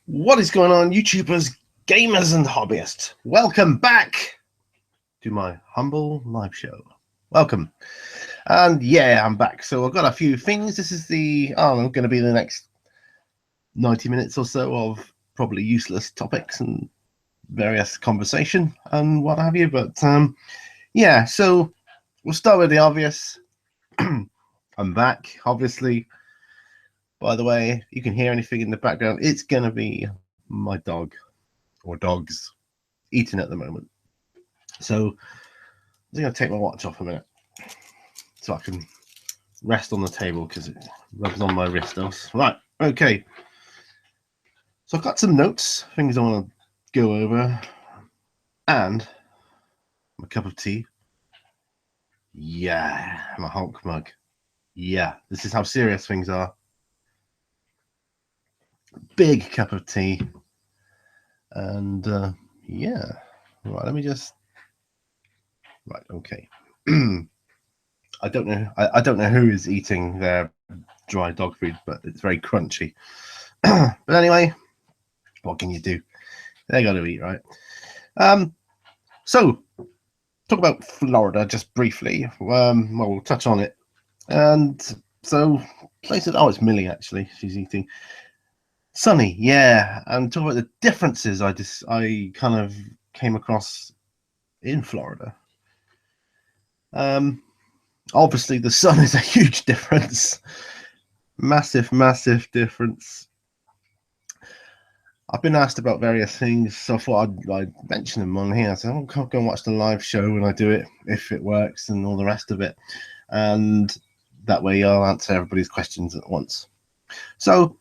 What is going on, YouTubers, gamers, and hobbyists? Welcome back to my humble live show. Welcome. And yeah, I'm back. So I've got a few things. This is going to be the next 90 minutes or so of probably useless topics and various conversation and what have you. But yeah, so we'll start with the obvious. I'm back, obviously. By the way, you can hear anything in the background. It's going to be my dog or dogs eating at the moment. So I'm going to take my watch off a minute so I can rest on the table because it rubs on my wrist. Right, okay. So I've got some notes, things I want to go over, and my cup of tea. Yeah, my honk mug. Yeah, this is how serious things are. Big cup of tea. And yeah, right, let me just... Right, okay. I don't know. I don't know who is eating their dry dog food, but it's very crunchy. But anyway, what can you do? They got to eat, right? So talk about Florida just briefly. Well, we'll touch on it. And so places. Oh, it's Millie actually. She's eating. Sunny, yeah. And talk about the differences I kind of came across in Florida. Obviously the sun is a huge difference. Massive difference. I've been asked about various things, so I thought I'd mention them on here. So I'll go and watch the live show when I do it, if it works, and all the rest of it. And that way I'll answer everybody's questions at once. So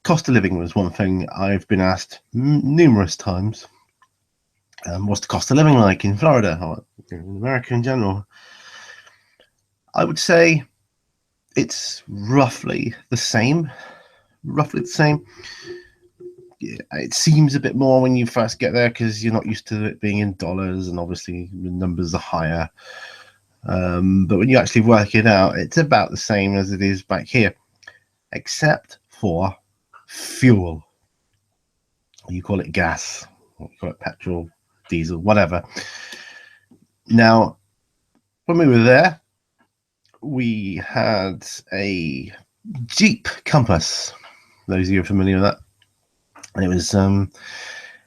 cost of living was one thing I've been asked numerous times. What's the cost of living like in Florida or in America in general? I would say it's roughly the same. It seems a bit more when you first get there because you're not used to it being in dollars, and obviously the numbers are higher. But when you actually work it out, it's about the same as it is back here, except for fuel. You call it gas, or you call it petrol, diesel, whatever. Now, when we were there, we had a Jeep Compass. Those of you are familiar with that. And it was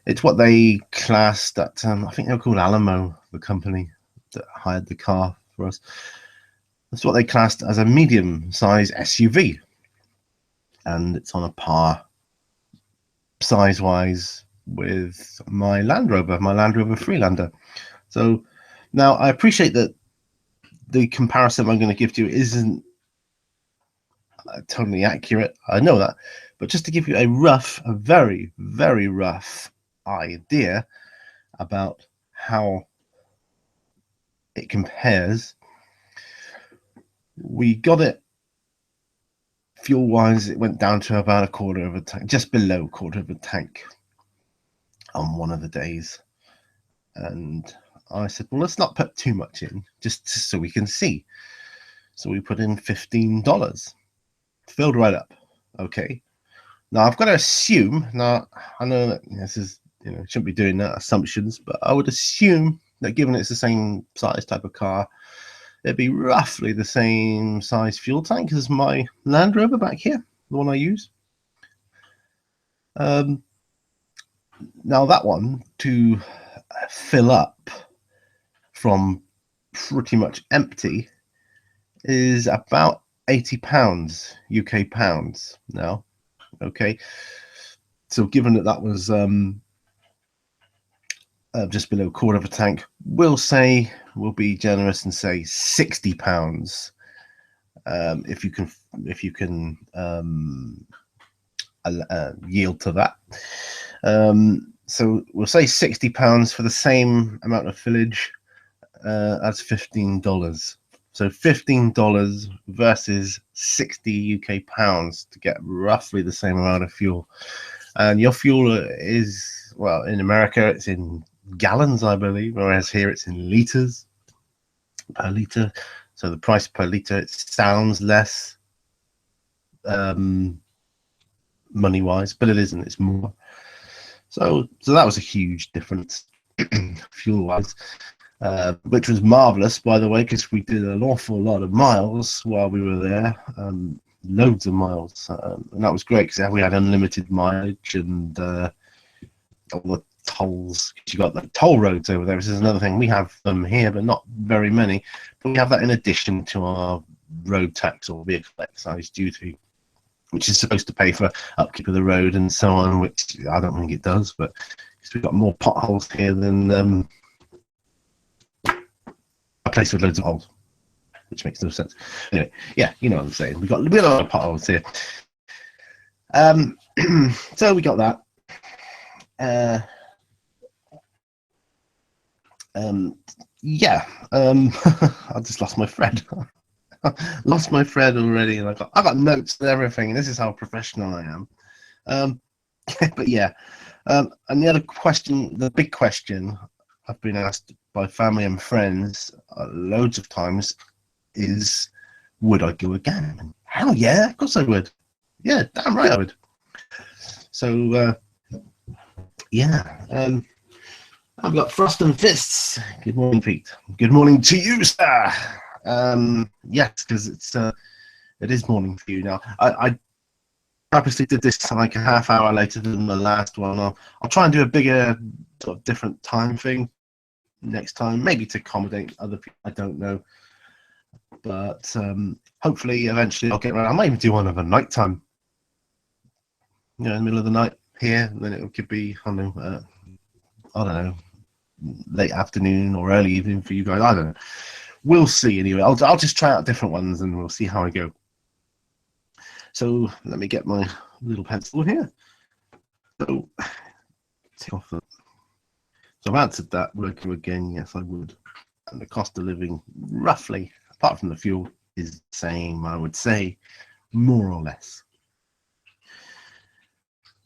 it's what they classed at I think they were called Alamo, the company that hired the car for us. That's what they classed as a medium-sized SUV, and it's on a par size-wise with my Land Rover Freelander. So now I appreciate that the comparison I'm going to give to you isn't totally accurate. I know that, but just to give you a very, very rough idea about how it compares, we got it fuel wise, it went down to about a quarter of a tank, just below a quarter of a tank on one of the days. And I said, well, let's not put too much in, just so we can see. So we put in $15, filled right up. Okay. Now I've got to assume, now I know that this is, shouldn't be doing that assumptions, but I would assume that given it's the same size type of car, it'd be roughly the same size fuel tank as my Land Rover back here, the one I use. Now that one, to fill up from pretty much empty, is about £80 UK pounds now. Okay, so given that was just below a quarter of a tank, we'll be generous and say £60 if you can yield to that. So we'll say £60 for the same amount of fillage as $15. So $15 versus 60 UK pounds to get roughly the same amount of fuel. And your fuel is, well, in America it's in gallons, I believe, whereas here it's in liters per liter. So the price per liter, it sounds less money-wise, but it isn't. It's more. So that was a huge difference fuel-wise, which was marvelous, by the way, because we did an awful lot of miles while we were there, loads of miles, and that was great because we had unlimited mileage and all the tolls. You got the toll roads over there. This is another thing. We have them here, but not very many. But we have that in addition to our road tax or vehicle excise duty, which is supposed to pay for upkeep of the road and so on, which I don't think it does, but we've got more potholes here than a place with loads of holes, which makes no sense. Anyway, yeah, you know what I'm saying. We've got a lot of potholes here. So we got that. Yeah, I just lost my thread. Lost my thread already, and I got notes and everything. And this is how professional I am. But yeah, and the other question, the big question I've been asked by family and friends loads of times is, would I go again? Hell yeah, of course I would. Yeah, damn right I would. So yeah, I've got Frost and Fists. Good morning, Pete. Good morning to you, sir. Yes, because it is morning for you now. I purposely did this like a half hour later than the last one. I'll try and do a bigger sort of different time thing next time, maybe to accommodate other people. I don't know, but hopefully eventually I'll get around. I might even do one of a night time, in the middle of the night here, and then it could be I don't know, late afternoon or early evening for you guys. I don't know. We'll see. Anyway, I'll just try out different ones and we'll see how I go. So let me get my little pencil here. So take off the. So I've answered that. Would I go again? Yes, I would. And the cost of living, roughly, apart from the fuel, is the same. I would say, more or less.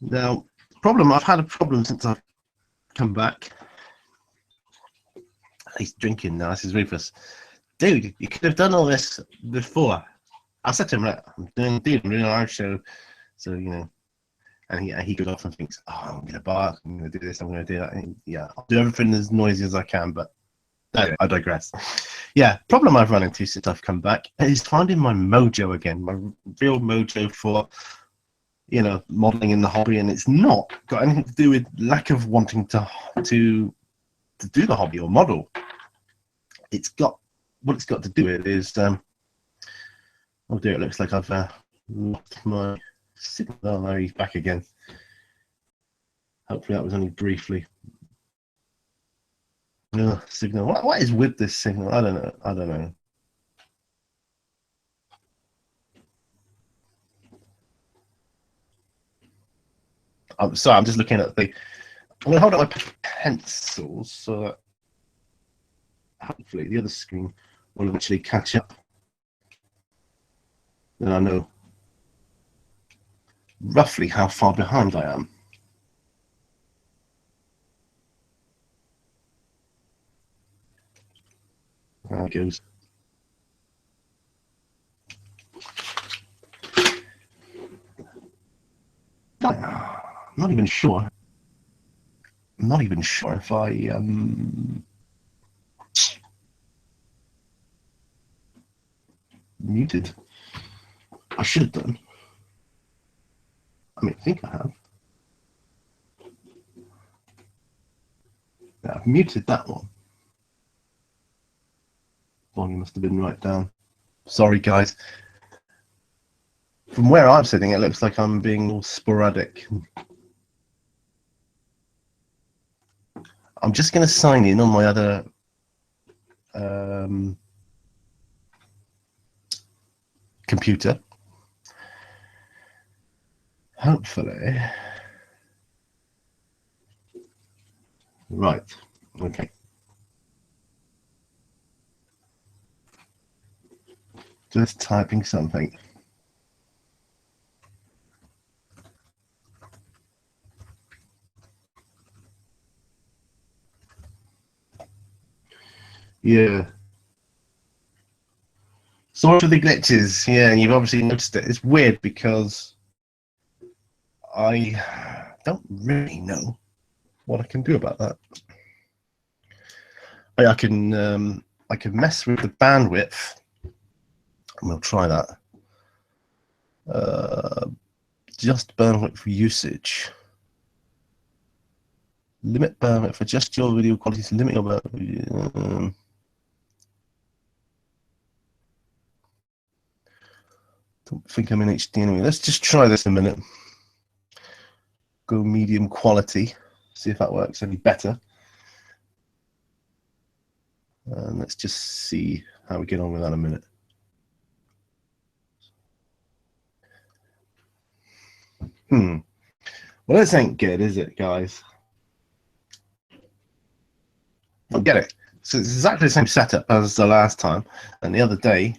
Now, I've had a problem since I've come back. He's drinking now. This is Rufus. Dude, you could have done all this before. I said to him, right, I'm doing a live show, so and he goes off and thinks, oh, I'm gonna bark, I'm gonna do this, I'm gonna do that. And yeah, I'll do everything as noisy as I can, but anyway, I digress. Yeah, problem I've run into since I've come back is finding my mojo again, my real mojo for modeling in the hobby, and it's not got anything to do with lack of wanting to do the hobby or model. It's got what it's got to do with is oh dear, it looks like I've lost my signal. Oh no, he's back again. Hopefully that was only briefly. Signal. What is with this signal? I don't know. I'm sorry, I'm just looking at I'm going to hold up my pencils so that hopefully the other screen will eventually catch up. Then I know roughly how far behind I am. There it goes. I'm not even sure. I'm not even sure if I muted. I should have done. I think I have. Yeah, I've muted that one. Volume must have been right down. Sorry, guys. From where I'm sitting, it looks like I'm being all sporadic. I'm just going to sign in on my other computer. Hopefully. Right. Okay. Just typing something. Yeah. Sorry for the glitches. Yeah, and you've obviously noticed it. It's weird because I don't really know what I can do about that. I can mess with the bandwidth, and we'll try that. Just bandwidth usage. Limit bandwidth for just your video quality to limit your bandwidth. Don't think I'm in HD anyway. Let's just try this in a minute. Go medium quality. See if that works any better. And let's just see how we get on with that in a minute. Well, this ain't good, is it, guys? I get it. So it's exactly the same setup as the last time. And the other day,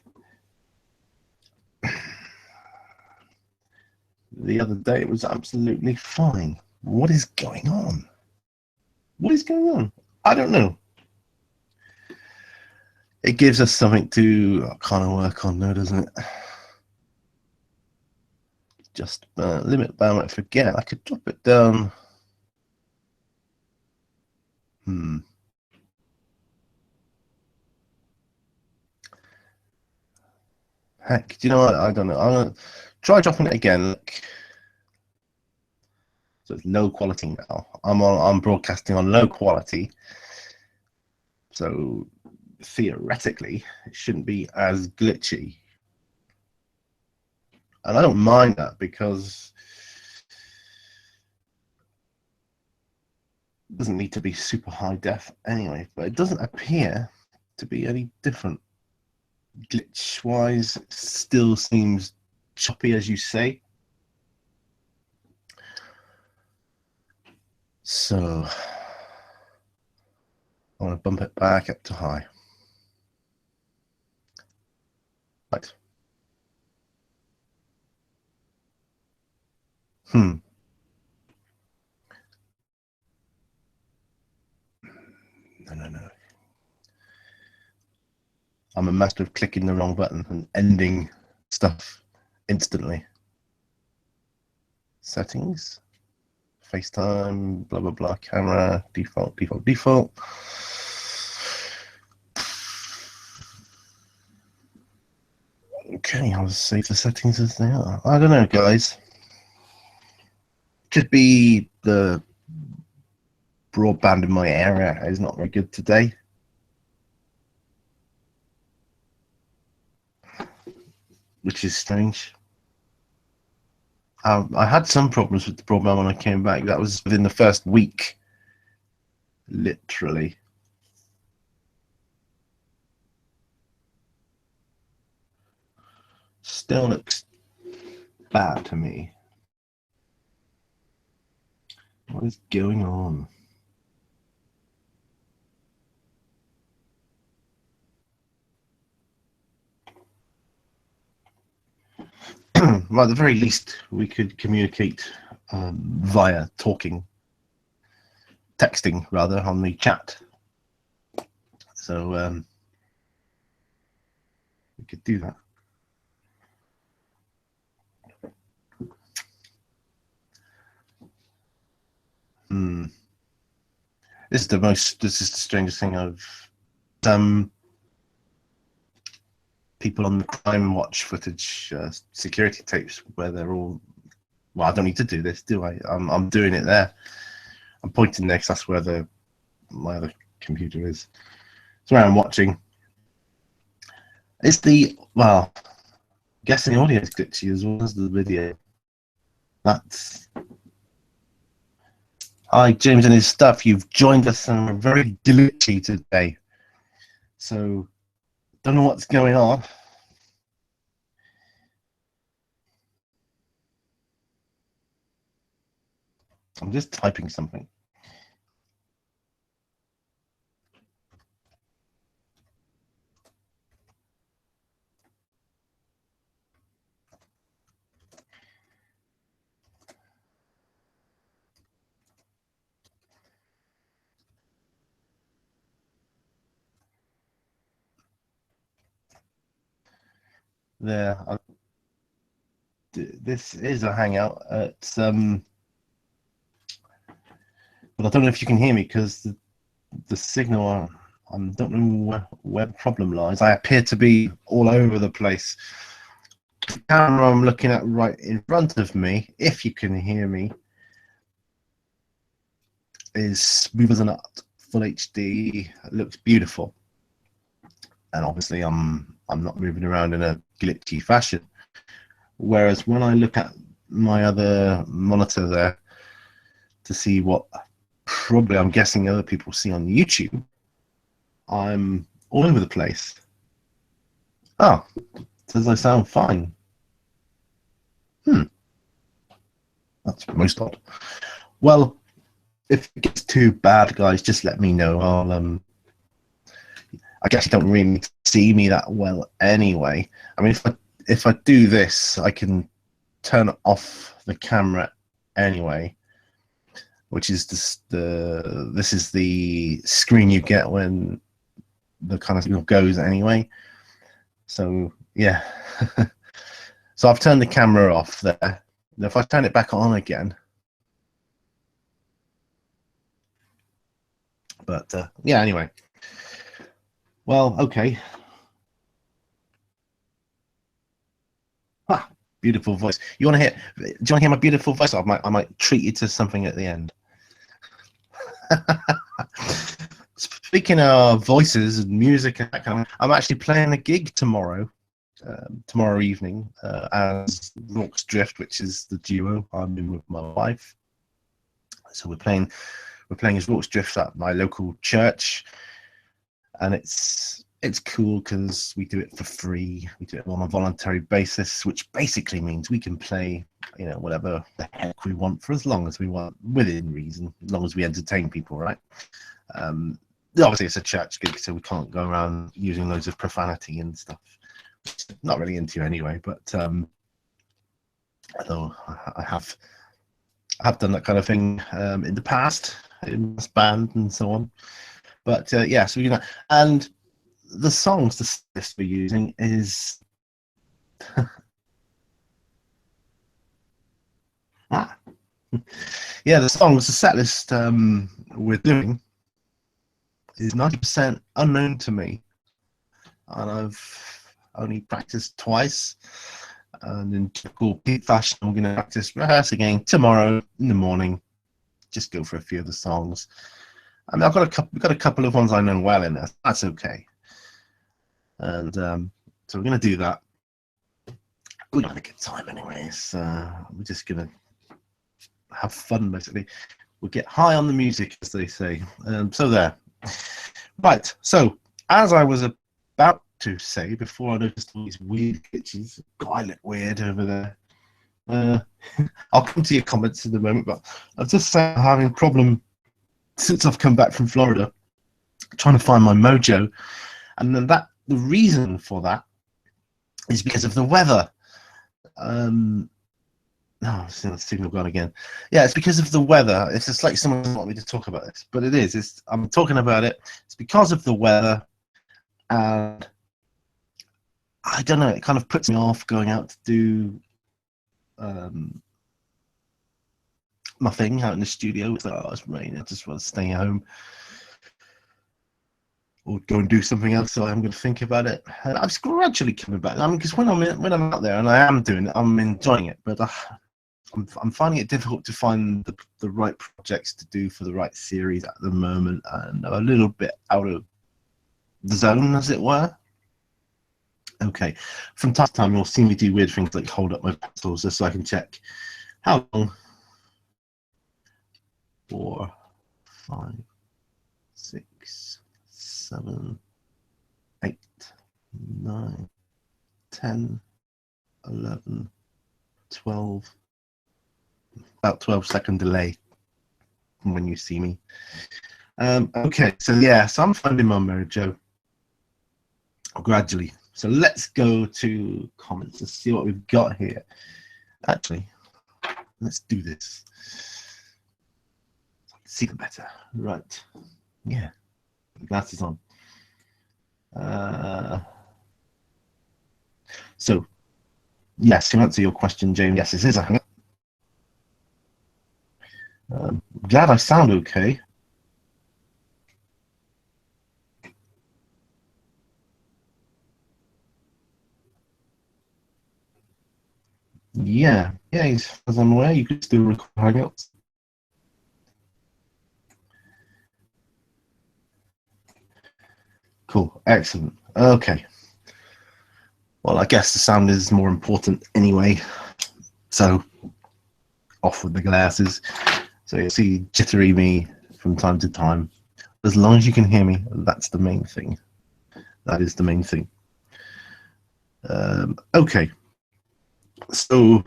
it was absolutely fine. What is going on? What is going on? I don't know. It gives us something to kind of work on now, doesn't it? Just limit bandwidth again. I could drop it down. Heck, do you know what? I don't know. I'm gonna try dropping it again. Look. So it's low quality now. I'm broadcasting on low quality. So theoretically, it shouldn't be as glitchy. And I don't mind that because it doesn't need to be super high def anyway, but it doesn't appear to be any different. Glitch wise, it still seems choppy, as you say. So I want to bump it back up to high. Right. No. I'm a master of clicking the wrong button and ending stuff instantly. Settings, FaceTime, blah, blah, blah, camera, default. Okay, I'll save the settings as they are. I don't know, guys. Could be the broadband in my area is not very good today. Which is strange. I had some problems with the broadband when I came back. That was within the first week, literally. Still looks bad to me. What is going on? Well, at the very least, we could communicate via texting rather, on the chat. So we could do that. This is the strangest thing I've done. People on the Crime Watch footage, security tapes, where they're all. Well, I don't need to do this, do I? I'm doing it there. I'm pointing there because that's where my other computer is. It's where I'm watching. It's well, I'm guessing the audio is glitchy as well as the video. That's. Hi, James and his stuff. You've joined us and we're very glitchy today. So, don't know what's going on. I'm just typing something. There. This is a hangout. It's but I don't know if you can hear me because the signal. I don't know where the problem lies. I appear to be all over the place. The camera I'm looking at right in front of me, if you can hear me, is smooth as a nut, full HD. It looks beautiful, and obviously I'm not moving around in a glitchy fashion. Whereas when I look at my other monitor there to see what probably I'm guessing other people see on YouTube, I'm all over the place. Oh, says I sound fine. That's most odd. Well, if it gets too bad, guys, just let me know. I guess you don't really see me that well anyway. I mean, if I do this, I can turn off the camera anyway, which is this is the screen you get when the kind of signal goes anyway. So yeah. So I've turned the camera off there. Now if I turn it back on again, but yeah, anyway. Well, okay. Ah, beautiful voice. You want to hear? Do you want to hear my beautiful voice? I might treat you to something at the end. Speaking of voices and music, I'm actually playing a gig tomorrow evening as Rorke's Drift, which is the duo I'm in with my wife. So we're playing as Rorke's Drift at my local church, and it's cool because we do it for free. We do it on a voluntary basis, which basically means we can play, whatever the heck we want for as long as we want, within reason, as long as we entertain people, right? Obviously, it's a church gig, so we can't go around using loads of profanity and stuff. Not really into anyway, but although I have done that kind of thing in the past, in this band and so on. But yeah, so and the songs the list we're using is yeah, the set list we're doing is 90% unknown to me, and I've only practiced twice. And in typical Pete fashion, I'm going to rehearse again tomorrow in the morning. Just go for a few of the songs. I mean, I've got a couple of ones I know well in there. That's okay. And so we're going to do that. We're going to have a good time anyways. We're just going to have fun, basically. We'll get high on the music, as they say. So there. Right. So, as I was about to say before I noticed all these weird glitches, God, I look weird over there. I'll come to your comments in a moment, but I've just started having a problem since I've come back from Florida, trying to find my mojo, and then the reason for that is because of the weather. No, the signal gone again. Yeah, it's because of the weather. It's just like someone doesn't want me to talk about this, but it is. I'm talking about it. It's because of the weather, and I don't know. It kind of puts me off going out to do my thing out in the studio. It's like, oh, it's raining. I just want to stay home or go and do something else. So I'm going to think about it. And I'm gradually coming back. I mean, because when I'm out there and I am doing it, I'm enjoying it, but I'm finding it difficult to find the right projects to do for the right series at the moment, and I'm a little bit out of the zone, as it were. Okay, from time to time you'll see me do weird things like hold up my pencils just so I can check how long. 4, 5, 6, 7, 8, 9, 10, 11, 12. About 12-second delay from when you see me. Okay, so yeah, so I'm finding my mojo gradually. So let's go to comments and see what we've got here. Actually, let's do this. See the better. Right. Yeah. Glasses on. So, yes, to answer your question, James, yes, this is a hang-up. Glad I sound okay. Yeah, as I'm aware, you could still record Hangouts. Cool, excellent. Okay. Well, I guess the sound is more important anyway. So, off with the glasses. So you'll see jittery me from time to time. As long as you can hear me, that's the main thing. That is the main thing. Okay. So,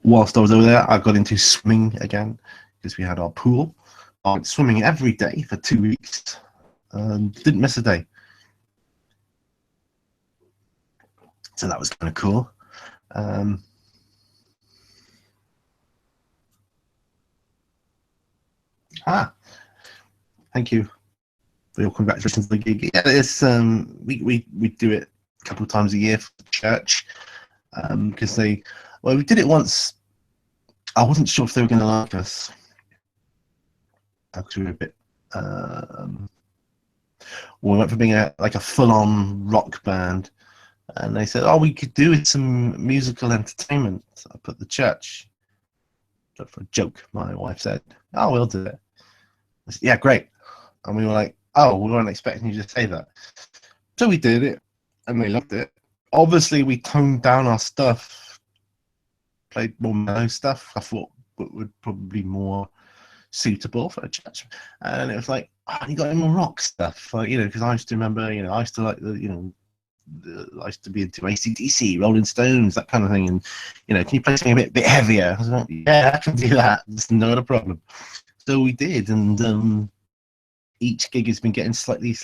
whilst I was over there, I got into swimming again because we had our pool. I went swimming every day for 2 weeks and didn't miss a day. So that was kind of cool. Thank you for your congratulations on the gig. Yeah, it's we do it a couple of times a year for the church because we did it once. I wasn't sure if they were going to like us because we were a bit. We went from being like a full-on rock band, and they said, "Oh, we could do with some musical entertainment up at the church." For a joke, my wife said, "Oh, we'll do it." I said, "Yeah, great." And we were like, "Oh, we weren't expecting you to say that." So we did it, and they loved it. Obviously, we toned down our stuff, played more mellow stuff. I thought it would probably be more suitable for a church. And it was like, oh, you got any more rock stuff? Like, because I used to remember, I used to like I used to be into AC/DC, Rolling Stones, that kind of thing. And, can you play something a bit heavier? I was like, yeah, I can do that. It's not a problem. So we did. And each gig has been getting slightly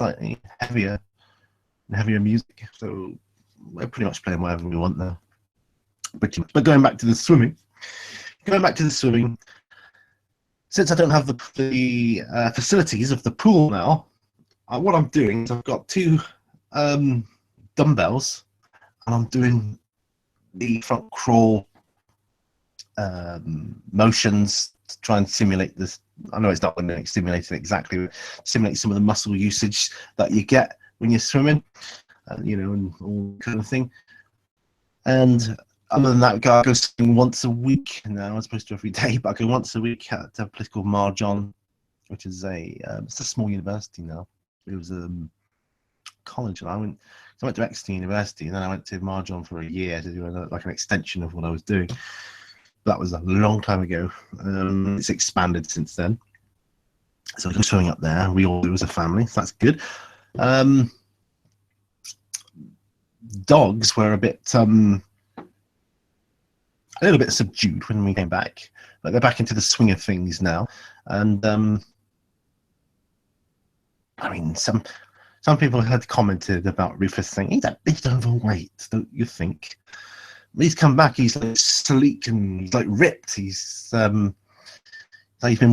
heavier and heavier music. So we're pretty much playing whatever we want now. But going back to the swimming, since I don't have the facilities of the pool now, what I'm doing is I've got two dumbbells, and I'm doing the front crawl motions to try and simulate this. I know it's not going to simulate it exactly, but simulate some of the muscle usage that you get when you're swimming, and all kind of thing. And other than that, I go swimming once a week now, as opposed to every day, but I go once a week at a place called Marjon, which is it's a small university now. It was college, and I went to Exeter University, and then I went to Marjon for a year to do an extension of what I was doing. That was a long time ago. It's expanded since then. So we go swimming up there. We all do as a family, so that's good. Dogs were a little bit subdued when we came back, but they're back into the swing of things now. And I mean, some people had commented about Rufus saying he's a bit overweight, don't you think? He's come back. He's like sleek and he's like ripped. He's been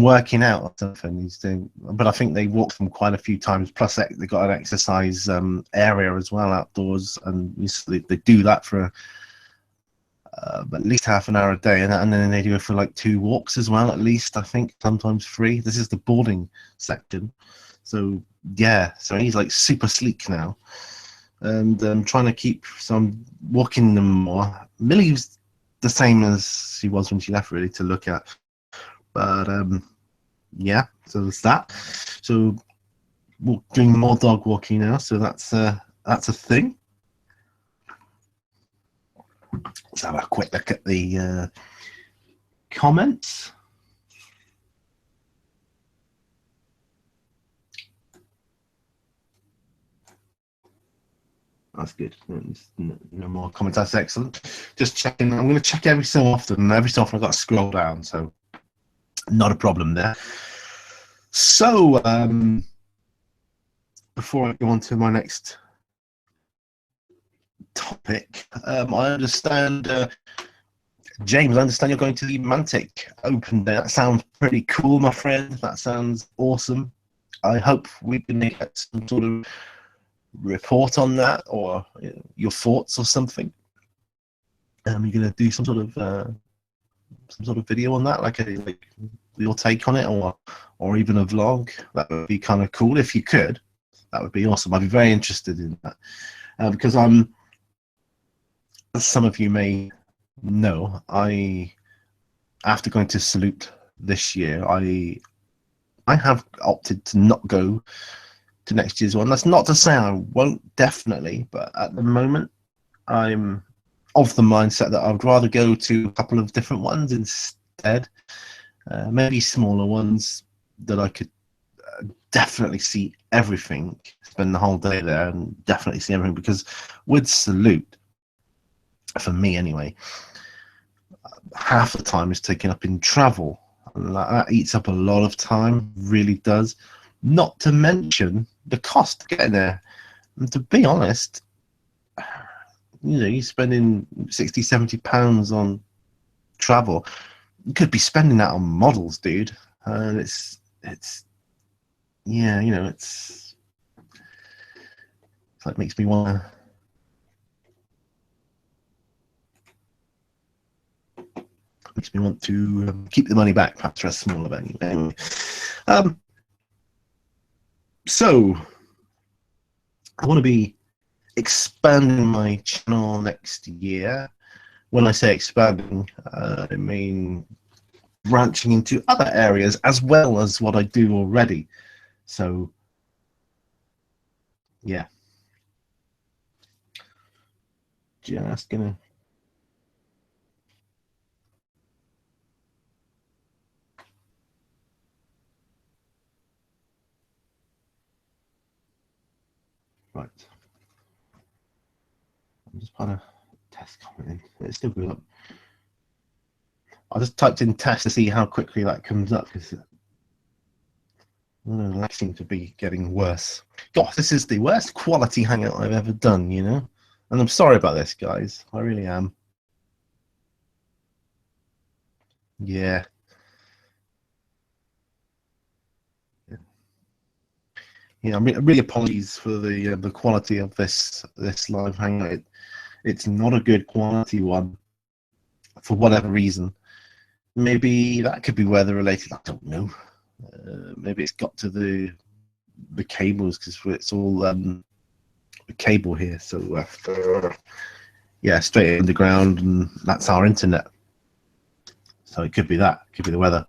working out or something. He's doing, but I think they walked them quite a few times. Plus, they got an exercise area as well outdoors, and they do that for at least half an hour a day, and then they do it for like 2 walks as well, at least. I think sometimes 3. This is the boarding section, so yeah. So he's like super sleek now, and trying to keep some walking them more. Millie's the same as she was when she left, really, to look at. But yeah, so there's that. So doing more dog walking now, so that's a thing. Let's have a quick look at the comments. That's good. No more comments. That's excellent. Just checking. I'm going to check every so often, and every so often I've got to scroll down, so not a problem there. So before I go on to my next topic, I understand, James, I understand you're going to the Mantic Open Day. That sounds pretty cool, my friend. That sounds awesome. I hope we can get some sort of report on that, or your thoughts or something. You're going to do some sort of video on that, like your take on it, or even a vlog. That would be kind of cool if you could. That would be awesome. I'd be very interested in that because as some of you may know, after going to Salute this year, I have opted to not go to next year's one. That's not to say I won't, definitely, but at the moment I'm of the mindset that I'd rather go to a couple of different ones instead, maybe smaller ones that I could definitely see everything, spend the whole day there and definitely see everything, because with Salute, for me anyway, half the time is taken up in travel, and that eats up a lot of time, really does, not to mention the cost of getting there. And to be honest, you're spending 60-70 pounds on travel. You could be spending that on models, dude, and it's yeah, it's like makes me want to keep the money back, perhaps for a smaller venue. Anyway, so I want to be expanding my channel next year. When I say expanding, I mean branching into other areas as well as what I do already. So yeah, just gonna right. I'm just trying to test commenting. It's still going up. I just typed in test to see how quickly that comes up, because that seems to be getting worse. God, this is the worst quality hangout I've ever done, and I'm sorry about this, guys. I really am. Yeah. Yeah, I really apologies for the quality of this live hangout. It's not a good quality one for whatever reason. Maybe that could be weather related. I don't know. Maybe it's got to the cables, because it's all cable here. So yeah, straight underground, and that's our internet. So it could be that. It could be the weather.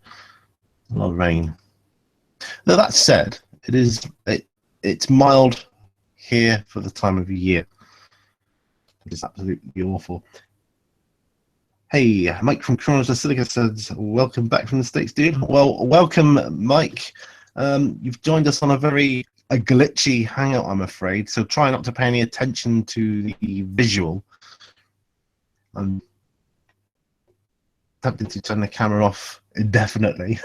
A lot of rain. Now that said, it's mild here for the time of year. It's absolutely awful. Hey, Mike from Chronos of Silica says, welcome back from the States, dude. Well, welcome, Mike. You've joined us on a very glitchy hangout, I'm afraid, so try not to pay any attention to the visual. I'm tempted to turn the camera off indefinitely.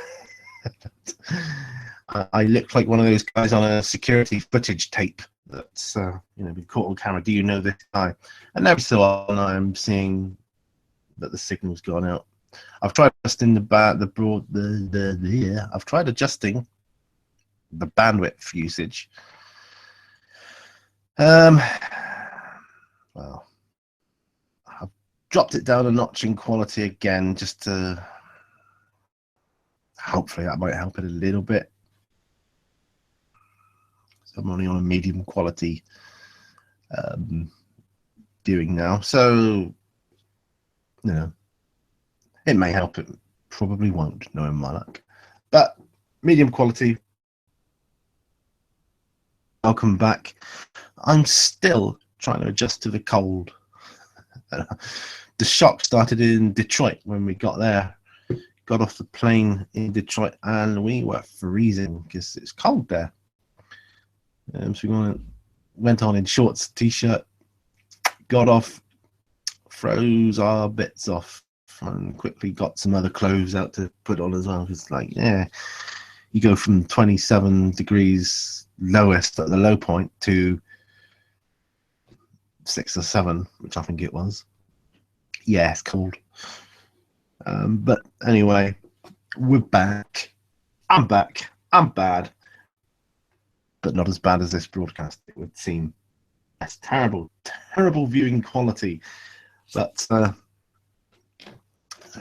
I look like one of those guys on a security footage tape that's been caught on camera. Do you know this guy? And every so often I'm seeing that the signal's gone out. I've tried adjusting I've tried adjusting the bandwidth usage. Well, I've dropped it down a notch in quality again, just to hopefully that might help it a little bit. So I'm only on a medium quality viewing now, so it may help. It probably won't, knowing my luck, but medium quality. Welcome back. I'm still trying to adjust to the cold. The shock started in Detroit when we got there. Got off the plane in Detroit and we were freezing because it's cold there. So we went on in shorts, t-shirt, got off, froze our bits off, and quickly got some other clothes out to put on as well. Because you go from 27 degrees lowest at the low point to 6 or 7, which I think it was. Yeah, it's cold. But anyway, we're back. I'm back. I'm bad, but not as bad as this broadcast, it would seem. That's terrible viewing quality. But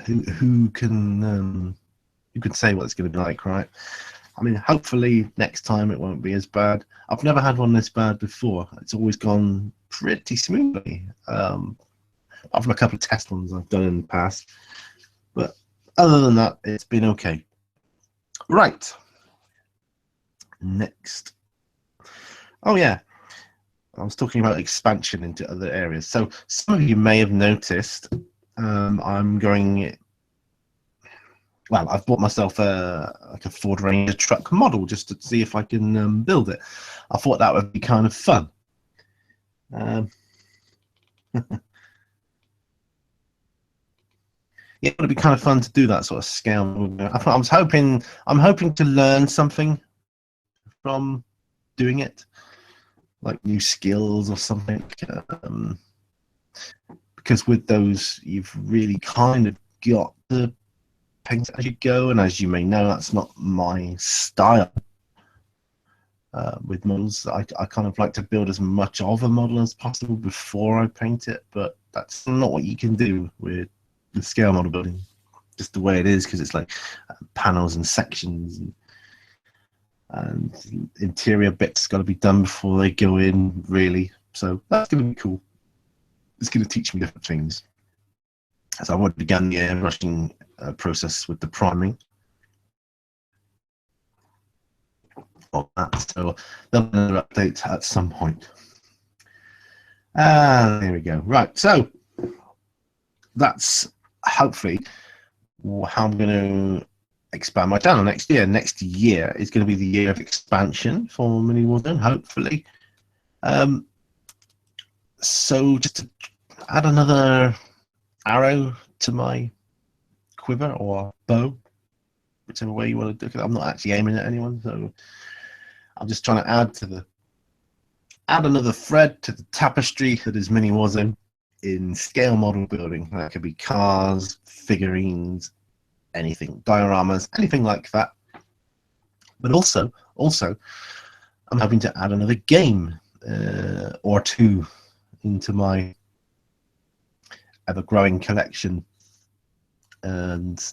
who can you could say what it's going to be like, right? I mean, hopefully next time it won't be as bad. I've never had one this bad before. It's always gone pretty smoothly. Apart from a couple of test ones I've done in the past. But other than that, it's been okay. Right. Next. Oh, yeah. I was talking about expansion into other areas. So some of you may have noticed I'm going... Well, I've bought myself a Ford Ranger truck model just to see if I can build it. I thought that would be kind of fun. Yeah, it would be kind of fun to do that sort of scale. I'm hoping to learn something from doing it, like new skills or something. Because with those, you've really kind of got to paint as you go, and as you may know, that's not my style. With models, I kind of like to build as much of a model as possible before I paint it, but that's not what you can do with the scale model building, just the way it is, because it's like panels and sections and interior bits got to be done before they go in, really. So that's going to be cool. It's going to teach me different things. As I've already begun the airbrushing process with the priming of that, so there'll be another update at some point. There we go. Right, so that's hopefully how I'm going to expand my channel next year. Next year is going to be the year of expansion for Mini Warzone, hopefully. So just to add another arrow to my quiver or bow, whichever way you want to do it. I'm not actually aiming at anyone, so I'm just trying to add another thread to the tapestry that is Mini Warzone in scale model building. That could be cars, figurines, anything, dioramas, anything like that. But also, I'm hoping to add another game or two into my ever-growing collection. And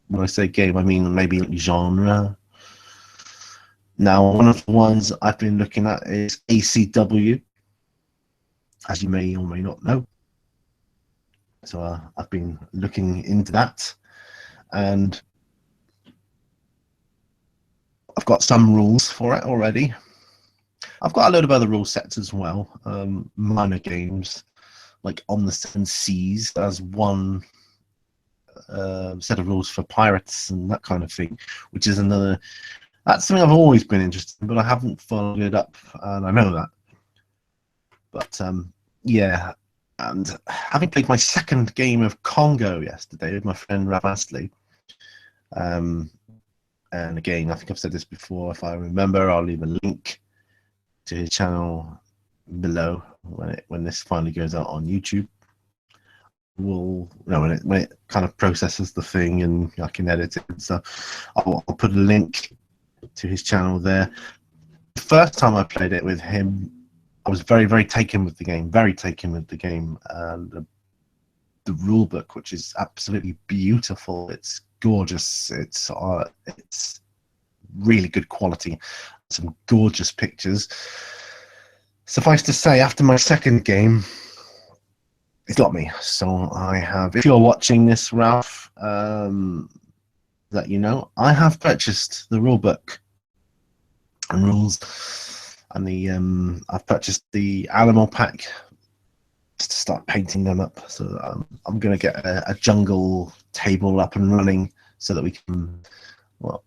when I say game, I mean maybe genre. Now, one of the ones I've been looking at is ACW, as you may or may not know. So I've been looking into that, and I've got some rules for it already. I've got a load of other rule sets as well, minor games, like On the Seven Seas as one set of rules for pirates and that kind of thing, which is another... That's something I've always been interested in, but I haven't followed it up, and I know that. But yeah, and having played my second game of Congo yesterday with my friend Ravastley, and again, I think I've said this before, if I remember, I'll leave a link to his channel below when this finally goes out on YouTube. When it kind of processes the thing and I can edit it and stuff, I'll put a link to his channel there. The first time I played it with him, I was very, very taken with the game, and the rule book, which is absolutely beautiful. It's gorgeous. It's really good quality. Some gorgeous pictures. Suffice to say, after my second game, it got me. So I have, if you're watching this, Ralph, that you know, I have purchased the rule book and rules, and the I've purchased the animal pack just to start painting them up. So I'm going to get a jungle table up and running so that we can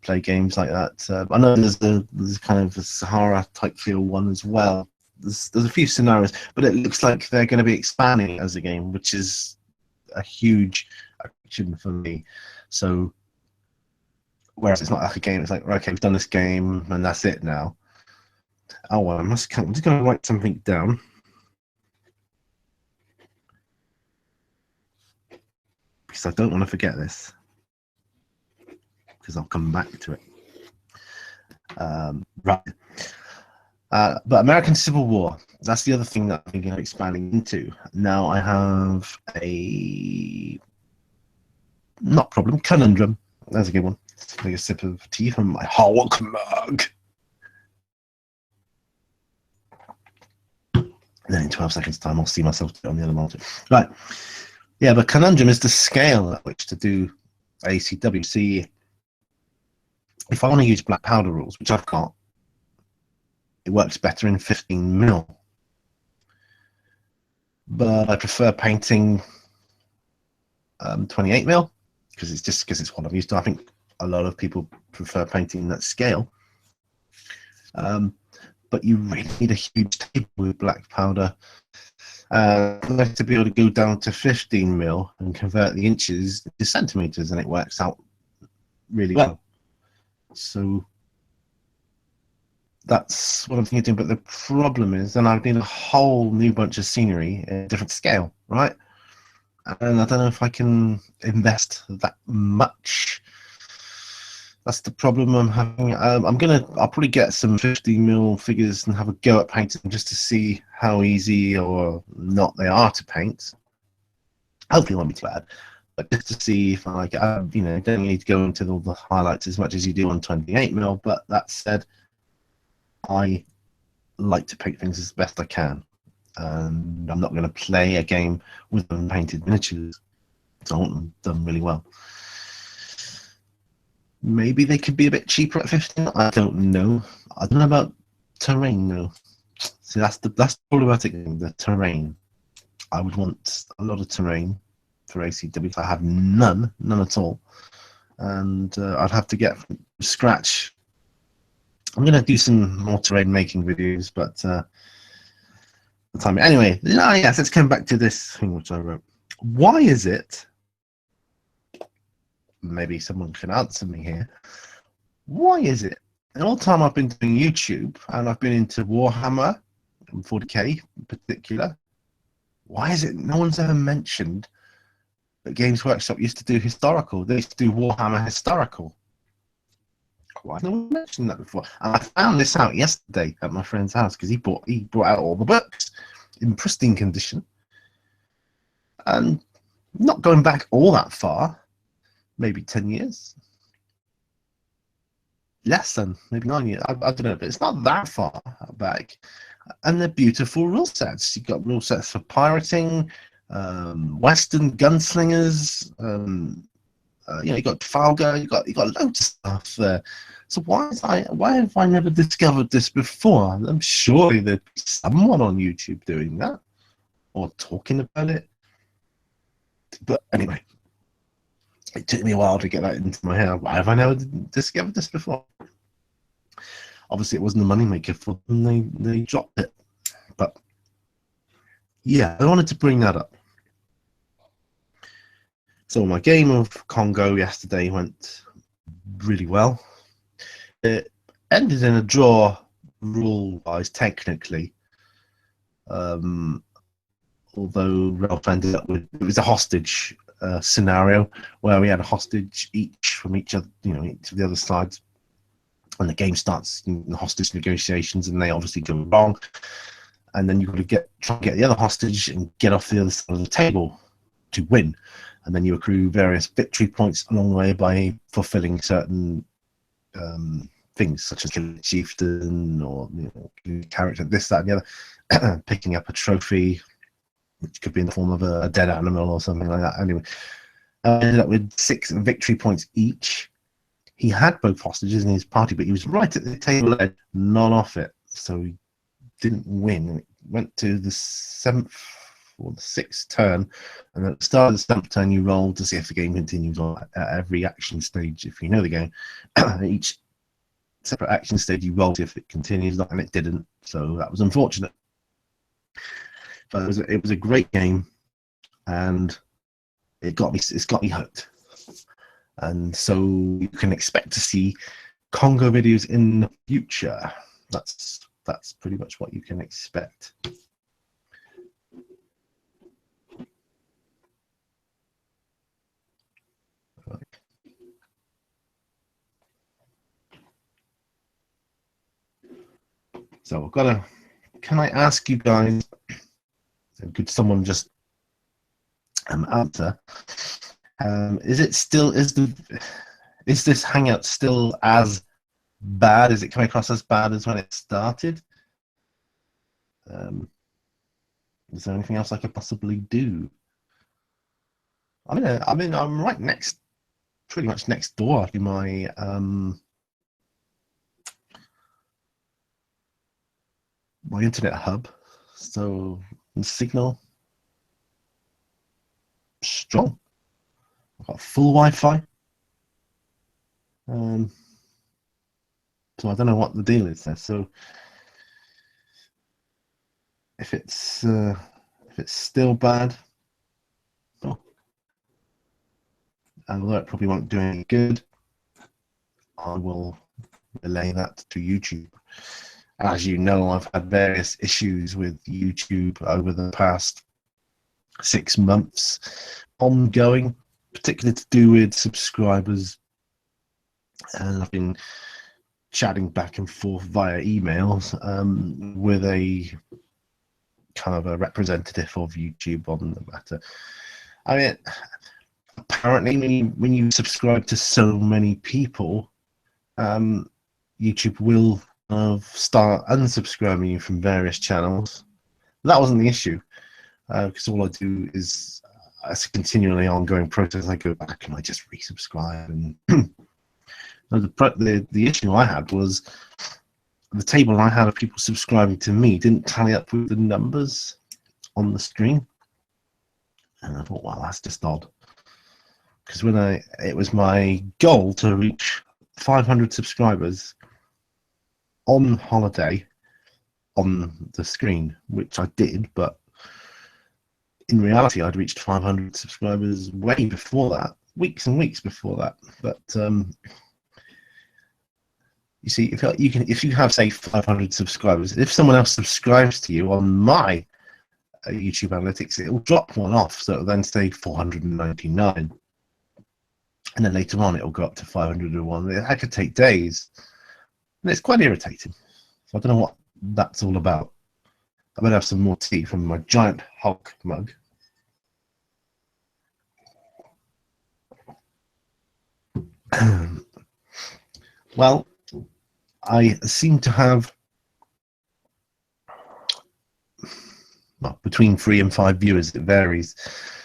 play games like that. I know there's kind of a Sahara type feel one as well. There's a few scenarios, but it looks like they're going to be expanding as a game, which is a huge action for me. So whereas it's not like a game, it's like, okay, we've done this game and that's it now. Oh well, I'm just going to write something down. Because I don't want to forget this. Because I'll come back to it. Right. But American Civil War, that's the other thing that I'm thinking of expanding into. Now I have a conundrum That's a good one. Let's take a sip of tea from my Hulk mug. Then in 12 seconds time, I'll see myself on the other monitor. Right. Yeah, but conundrum is the scale at which to do ACW. See, if I want to use black powder rules, which I've got, it works better in 15mm. But I prefer painting 28mm because it's what I'm used to. I think a lot of people prefer painting that scale. But you really need a huge table with black powder. To be able to go down to 15mm and convert the inches to centimeters, and it works out really well. So that's what I'm thinking. But the problem is, then I need a whole new bunch of scenery at a different scale, right? And I don't know if I can invest that much. That's the problem I'm having. I'll probably get some 50mm figures and have a go at painting them just to see how easy or not they are to paint. Hopefully it won't be too bad, but just to see if I don't need to go into all the highlights as much as you do on 28mm. But that said, I like to paint things as best I can, and I'm not going to play a game with unpainted miniatures. So I want them done really well. Maybe they could be a bit cheaper at 15. I don't know. I don't know about terrain though. See, that's the problematic thing. The terrain. I would want a lot of terrain for ACW. I have none at all, and I'd have to get from scratch. I'm gonna do some more terrain making videos, but the time anyway. Yes, let's come back to this thing which I wrote. Why is it? Maybe someone can answer me here. Why is it? In all the time I've been doing YouTube, and I've been into Warhammer and 40k in particular, why is it no one's ever mentioned that Games Workshop used to do historical? They used to do Warhammer historical. Why has no one mentioned that before? And I found this out yesterday at my friend's house because he brought out all the books in pristine condition. And not going back all that far, maybe 10 years. Less than, maybe 9 years. I don't know, but it's not that far back. And they're beautiful rule sets. You've got rule sets for pirating, Western gunslingers, you got Trafalgar, you got loads of stuff there. So why have I never discovered this before? I'm sure there'd be someone on YouTube doing that or talking about it. But anyway, it took me a while to get that into my head. Why have I never discovered this before? Obviously, it wasn't a moneymaker for them. They dropped it. But yeah, I wanted to bring that up. So my game of Congo yesterday went really well. It ended in a draw rule-wise, technically. Although Ralph ended up with, it was a hostage scenario where we had a hostage each from each of the other sides. When the game starts in the hostage negotiations, and they obviously go wrong, and then you've got to try and get the other hostage and get off the other side of the table to win, and then you accrue various victory points along the way by fulfilling certain things, such as killing a chieftain or killing a character, this, that, and the other, picking up a trophy, which could be in the form of a dead animal or something like that. Anyway, I ended up with 6 victory points each. He had both hostages in his party, but he was right at the table edge, not off it, so he didn't win. It went to the 7th or the 6th turn, and at the start of the 7th turn, you roll to see if the game continues on at every action stage. If you know the game, each separate action stage, you roll to see if it continues, and it didn't. So that was unfortunate. But it was a great game, and it's got me hooked. And so you can expect to see Congo videos in the future. That's pretty much what you can expect. Right. So I've got to. Can I ask you guys? Could someone just answer? Is Is this Hangout still as bad? Is it coming across as bad as when it started? Is there anything else I could possibly do? I'm right next, pretty much next door to my my internet hub, so the signal strong. I've got full Wi-Fi. So I don't know what the deal is there. So if it's still bad, well, although it probably won't do any good, I will relay that to YouTube. As you know, I've had various issues with YouTube over the past 6 months, ongoing, particularly to do with subscribers, and I've been chatting back and forth via emails with a kind of a representative of YouTube on the matter. I mean, apparently when you subscribe to so many people, YouTube will start unsubscribing you from various channels. That wasn't the issue, because all I do is it's a continually ongoing process. I go back and I just resubscribe, and the issue I had was the table I had of people subscribing to me didn't tally up with the numbers on the screen, and I thought, well, that's just odd, because it was my goal to reach 500 subscribers on holiday on the screen, which I did, but in reality I'd reached 500 subscribers way before that, weeks and weeks before that. But you see, if you have, say, 500 subscribers, if someone else subscribes to you on my YouTube analytics, it will drop one off, so it'll then say 499, and then later on it will go up to 501. That could take days, and it's quite irritating. So I don't know what that's all about. I better have some more tea from my giant Hulk mug. Well, I seem to have between 3 and 5 viewers. It varies.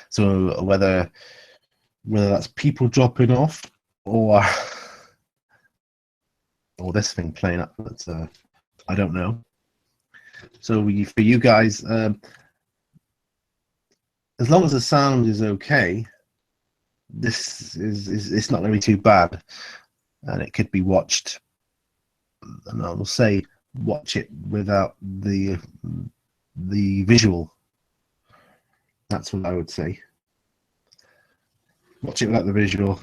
So whether that's people dropping off or this thing playing up, that's I don't know. So for you guys, as long as the sound is okay, this is it's not going to be too bad, and it could be watched. And I will say, watch it without the visual. That's what I would say. Watch it without the visual,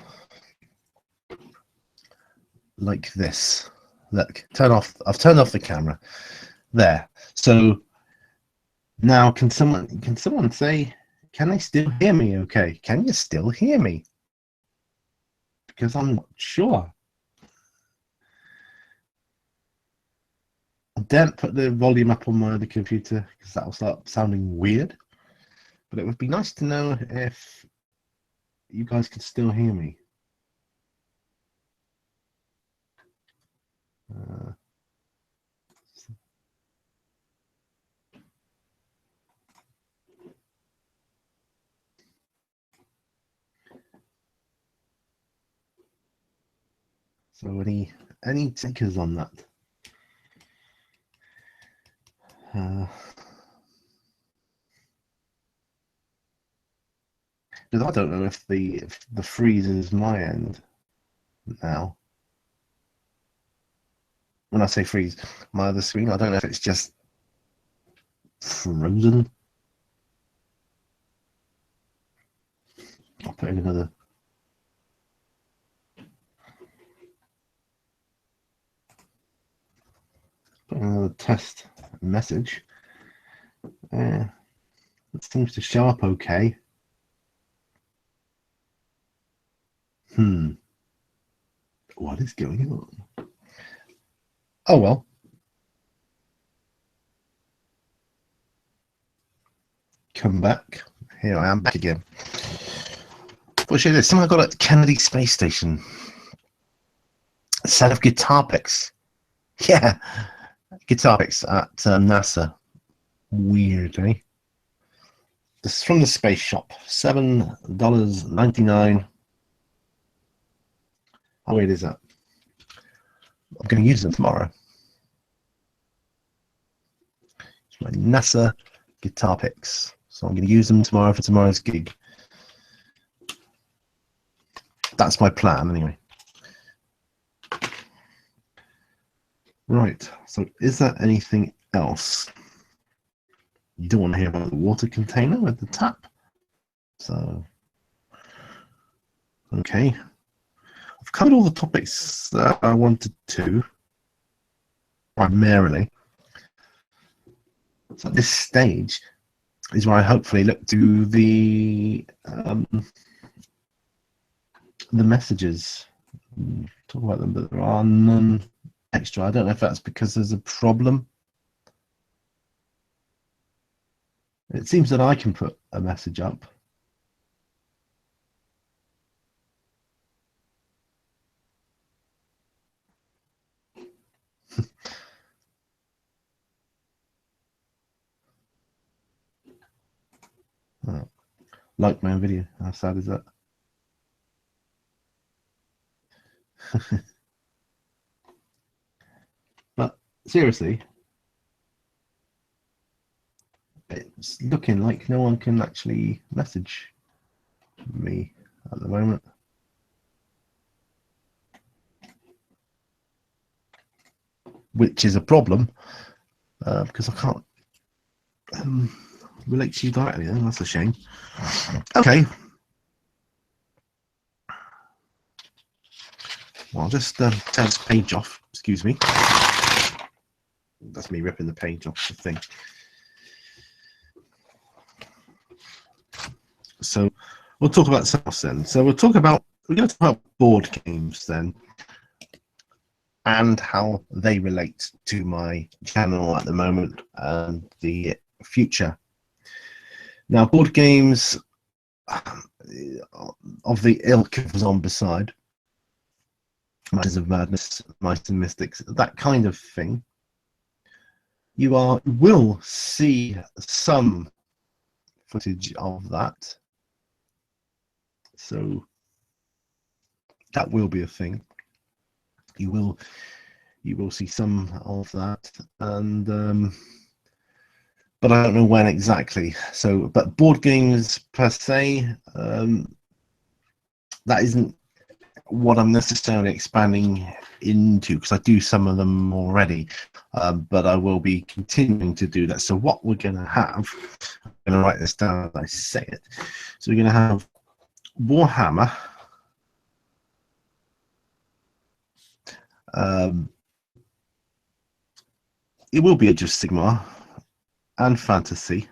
like this. Look, I've turned off the camera. There. So now, can someone say, can they still hear me? Okay, can you still hear me? Because I'm not sure. I daren't put the volume up on my other computer because that will start sounding weird. But it would be nice to know if you guys could still hear me. So any takers on that? Because I don't know if the freeze is my end now. When I say freeze, my other screen, I don't know if it's just frozen. I'll put in another. Put in another test message. It seems to show up okay. What is going on? Oh well. Come back. Here I am back again. What should I do? Somehow I got at Kennedy Space Station. A set of guitar picks. Yeah, guitar picks at NASA. Weird, eh? This is from the Space Shop. $7.99. How weird is that? I'm going to use them tomorrow. It's my NASA guitar picks. So I'm going to use them tomorrow for tomorrow's gig. That's my plan, anyway. Right. So is there anything else? You don't want to hear about the water container with the tap. So, okay. I've covered all the topics that I wanted to, primarily. So at this stage is where I hopefully look to the messages. Talk about them, but there are none extra. I don't know if that's because there's a problem. It seems that I can put a message up. Oh, like my own video. How sad is that? But seriously, it's looking like no one can actually message me at the moment. Which is a problem, because I can't relate to you directly. Then that's a shame. Okay. Well, I'll just turn this page off. Excuse me. That's me ripping the page off the thing. So we'll talk about something else then. So we're going to talk about board games then, and how they relate to my channel at the moment and the future. Now, board games of the ilk of Zombicide, Masters of Madness, Mice and Mystics, that kind of thing, you will see some footage of that. So that will be a thing. You will see some of that, and but I don't know when exactly. So, but board games per se, that isn't what I'm necessarily expanding into, because I do some of them already, but I will be continuing to do that. So what we're going to have, I'm going to write this down as I say it. So we're going to have Warhammer, it will be Age of Sigmar and fantasy.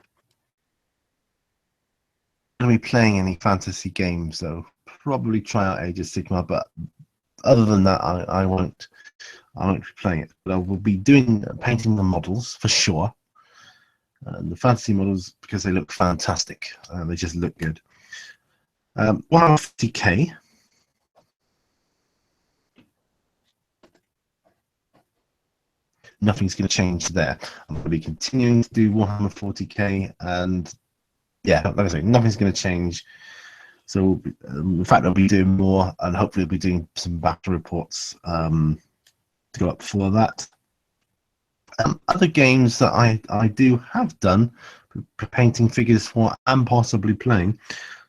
I'm going to be playing any fantasy games though. Probably try out Age of Sigmar, but other than that, I won't be playing it. But I will be painting the models for sure. The fantasy models, because they look fantastic. They just look good. 150k. Nothing's going to change there. I'm going to be continuing to do Warhammer 40k, and yeah, like I say, nothing's going to change. So, in fact, I'll be doing more, and hopefully, I'll be doing some battle reports to go up for that. Other games that I do have done, painting figures for, and possibly playing,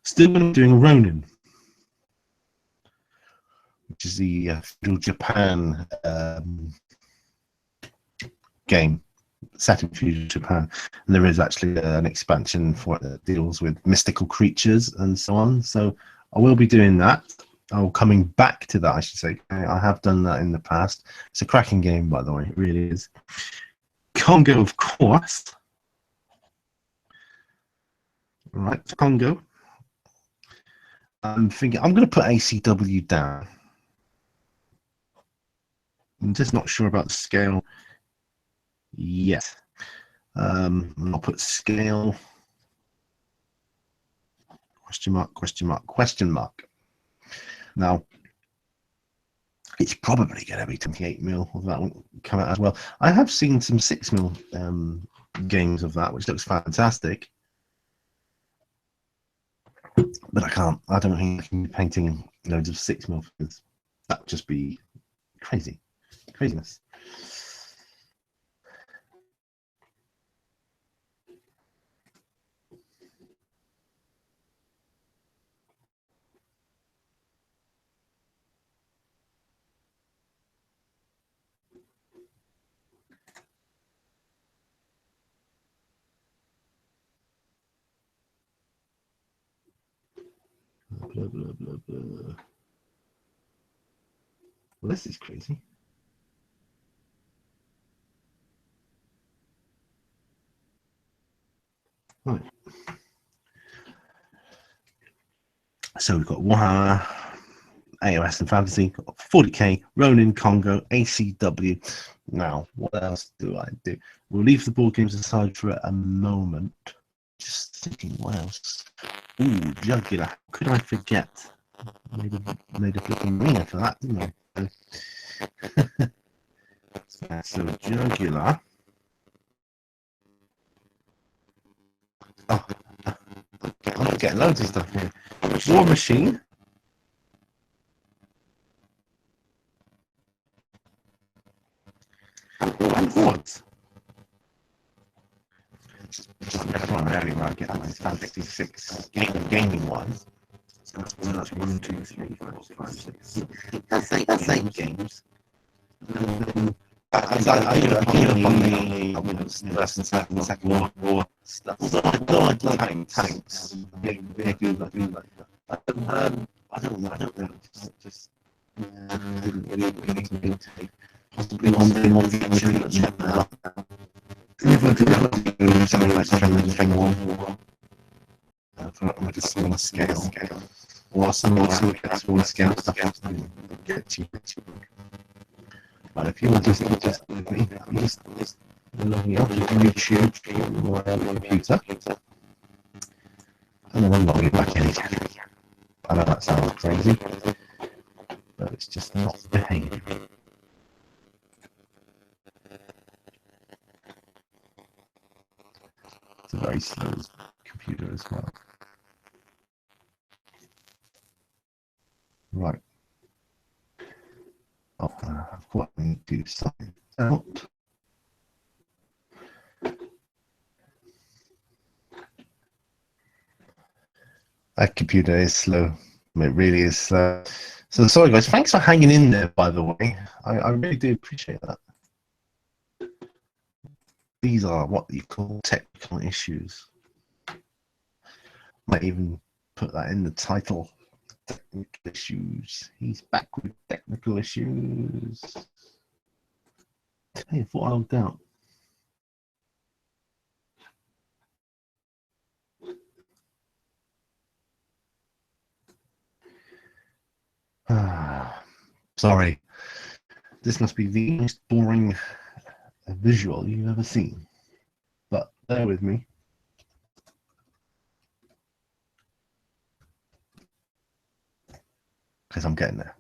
still going to be doing Ronin, which is the feudal Japan game set in feudal Japan, and there is actually an expansion for it that deals with mystical creatures and so on. So I will be doing that. Coming back to that, I should say. I have done that in the past. It's a cracking game, by the way. It really is. Congo, of course. Right, Congo. I'm thinking I'm going to put ACW down. I'm just not sure about the scale yet. I'll put scale question mark, question mark, question mark. Now, It's probably going to be 28mm of that one come out as well. I have seen some 6mm games of that, which looks fantastic. But I don't think I can be painting loads of 6mm figures. That would just be craziness. Blah, blah, blah, blah. Well, this is crazy. Right. So we've got Warhammer, AOS and Fantasy, 40k, Ronin, Congo, ACW. Now, what else do I do? We'll leave the board games aside for a moment. Just thinking, what else? Ooh, Jugular. How could I forget? Made a flipping ringer for that, didn't I? So Jugular. Oh, I'm getting loads of stuff here. War Machine. And what? That's one area where I get like 56 gaming ones. So that's 1, 2, 3, 4, 5, 6. That's 8 games. I the first and second World War stuff. Although I like tanks, big like I don't know. Just didn't really take. Possibly one day check that out. If I do something like String War on a smaller scale, or some smaller scale stuff, get cheap. But if you want to just logging out of YouTube or computer, and then I'm logging back in again. I know that sounds crazy, but it's just not behaving. It's a very slow computer as well. Right. Oh, I've got to do something out. That computer is slow. It really is slow. So sorry guys, thanks for hanging in there, by the way. I really do appreciate that. These are what you call technical issues. Might even put that in the title. Technical issues. He's back with technical issues. Hey, I thought I logged out. Sorry. This must be the most boring visual you've ever seen. But bear with me. Because I'm getting there.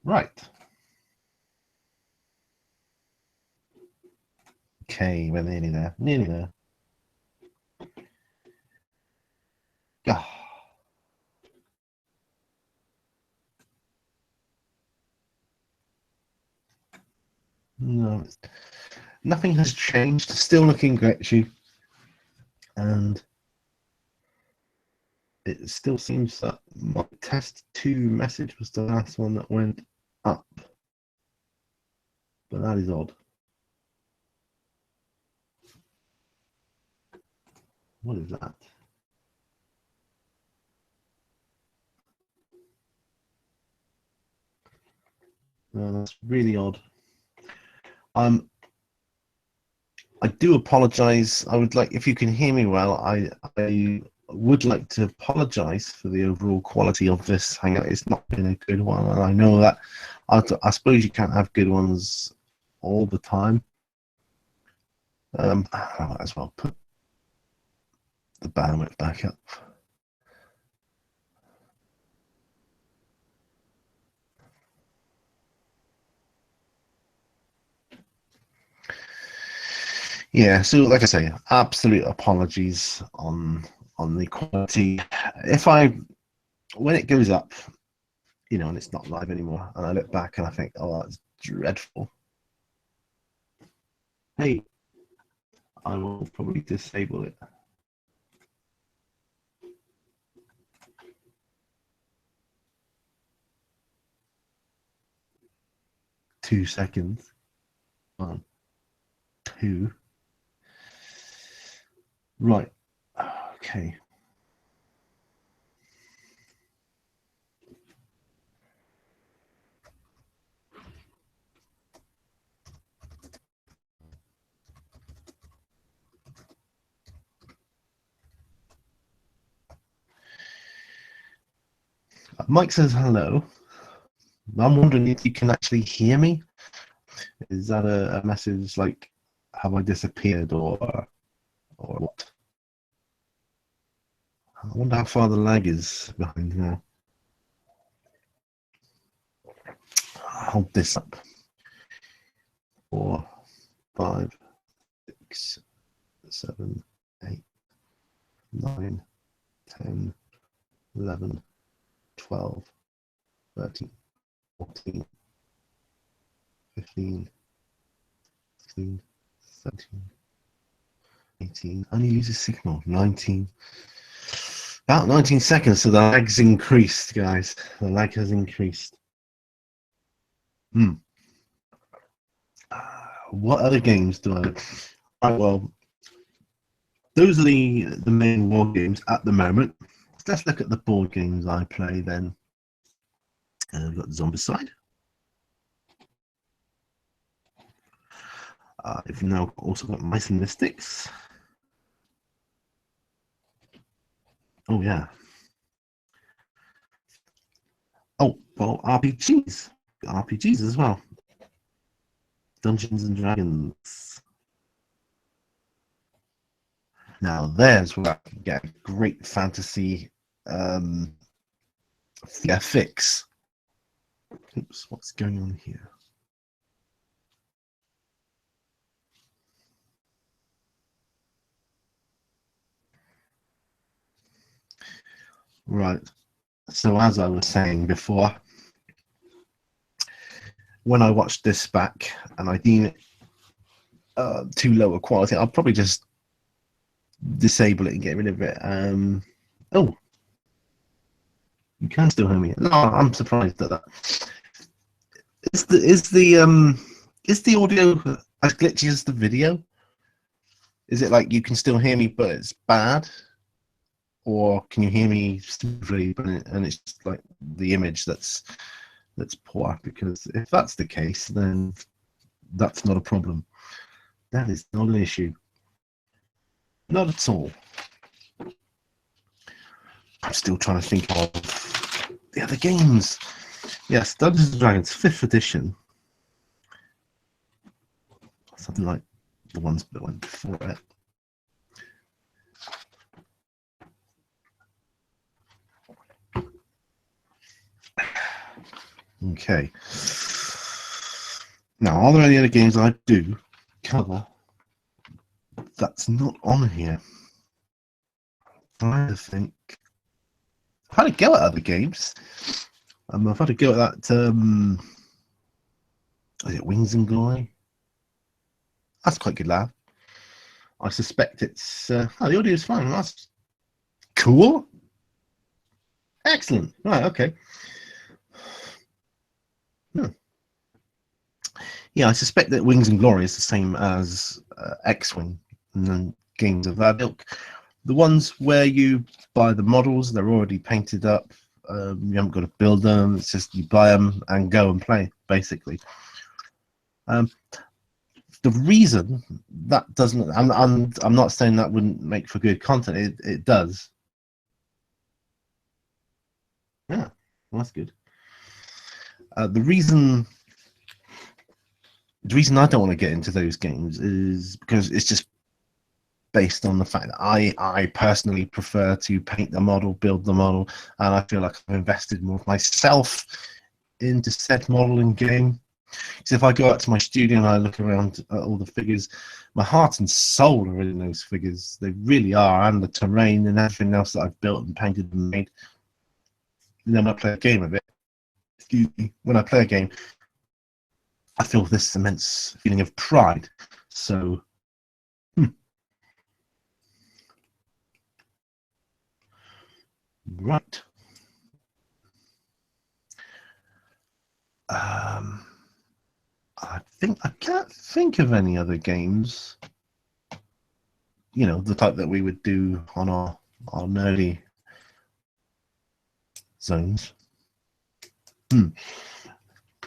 Right. Okay, we're nearly there. Nearly there. Oh. No, nothing has changed. Still looking glitchy. And it still seems that my test 2 message was the last one that went up. But that is odd. What is that? No, that's really odd. I do apologize. I would like, if you can hear me well, I would like to apologize for the overall quality of this hangout. It's not been a good one, and I know that I suppose you can't have good ones all the time. I might as well put the bandwidth back up. Yeah, so like I say, absolute apologies on the quality. If I when it goes up, you know, and it's not live anymore, and I look back and I think, oh, that's dreadful. Hey, I will probably disable it. Two seconds. 1, 2. Right. Okay. Mike says hello. I'm wondering if you can actually hear me. Is that a message like, have I disappeared or what? I wonder how far the lag is behind now. I'll hold this up. 4, 5, 6, 7, 8, 9, 10, 11, 12, 13, 14, 15, 16, 17, 18. Only uses signal. 19. About 19 seconds, so the lag's increased, guys. The lag has increased. What other games do I? Right, well, those are the main war games at the moment. Let's look at the board games I play then. We've got Zombicide. I've now also got Mice and Mystics. Oh yeah. Oh well, RPGs as well. Dungeons and Dragons. Now there's where I can get a great fantasy fix. Oops, what's going on here? Right. So as I was saying before, when I watch this back and I deem it too low a quality, I'll probably just disable it and get rid of it. Oh, you can still hear me. No, I'm surprised at that. Is the audio as glitchy as the video? Is it like you can still hear me but it's bad, or can you hear me smoothly and it's just like the image that's poor? Because if that's the case, then that's not a problem. That is not an issue. Not at all. I'm still trying to think of the other games. Yes, Dungeons and Dragons 5th edition. Something like the ones that went before it. Okay. Now, are there any other games I do cover that's not on here? I'm trying to think. I've had a go at other games. I've had a go at that. Is it Wings and Glory? That's quite good, lad. I suspect it's. The audio is fine. That's cool. Excellent. Right. Okay. Yeah, I suspect that Wings and Glory is the same as X-Wing and games of that ilk. The ones where you buy the models, they're already painted up. You haven't got to build them. It's just you buy them and go and play, basically. The reason that doesn't, I'm not saying that wouldn't make for good content. It does. Yeah, well, that's good. The reason I don't want to get into those games is because it's just based on the fact that I personally prefer to paint the model, build the model, and I feel like I've invested more of myself into said model and game. So if I go out to my studio and I look around at all the figures, my heart and soul are in those figures. They really are, and the terrain and everything else that I've built and painted and made. And then when I play a game of it, excuse me, when I play a game, I feel this immense feeling of pride. So, right. I can't think of any other games. You know, the type that we would do on our nerdy zones.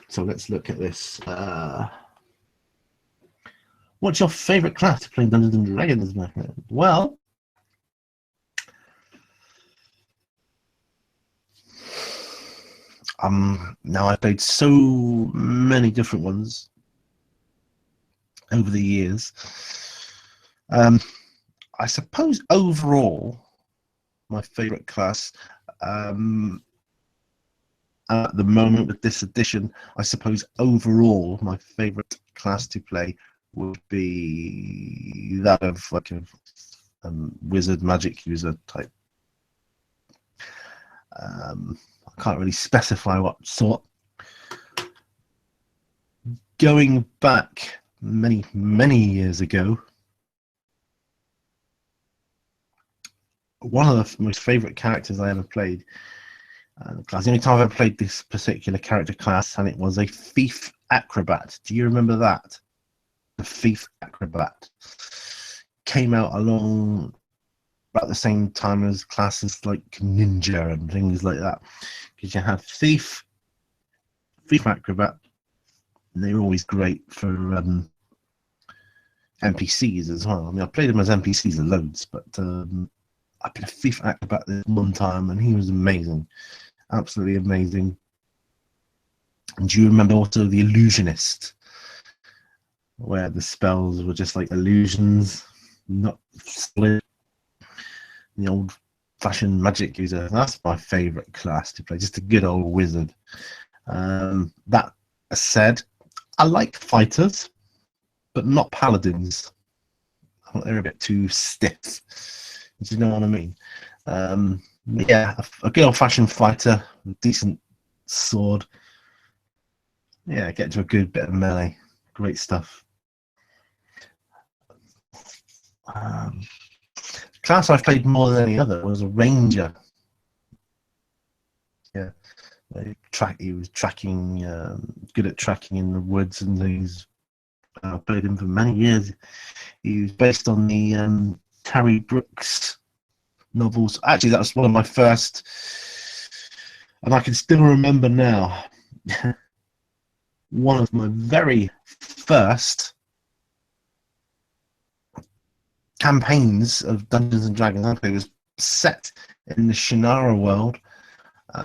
So let's look at this. What's your favorite class to play Dungeons and Dragons? Well, now I've played so many different ones over the years. I suppose overall, my favorite class at the moment with this edition, I suppose overall my favorite class to play would be that of like a wizard magic user type. I can't really specify what sort. Going back many years ago, one of the most favorite characters I ever played, the only time I've ever played this particular character class, and it was a thief acrobat. Do you remember that? The thief acrobat came out along about the same time as classes like ninja and things like that, because you had thief acrobat, and they were always great for NPCs as well. I mean, I played them as NPCs loads, but I played a thief acrobat this one time, and he was amazing, absolutely amazing. And do you remember also the illusionist, where the spells were just like illusions, not solid? The old-fashioned magic user. That's my favourite class to play. Just a good old wizard. That said, I like fighters, but not paladins. I think they're a bit too stiff. Do you know what I mean? Yeah, a good old-fashioned fighter, a decent sword. Yeah, get to a good bit of melee. Great stuff. Class I've played more than any other was a ranger. Yeah, he was tracking, good at tracking in the woods and things. I played him for many years. He was based on the Terry Brooks novels. Actually, that was one of my first, and I can still remember now, one of my very first campaigns of Dungeons and Dragons I played was set in the Shannara world. I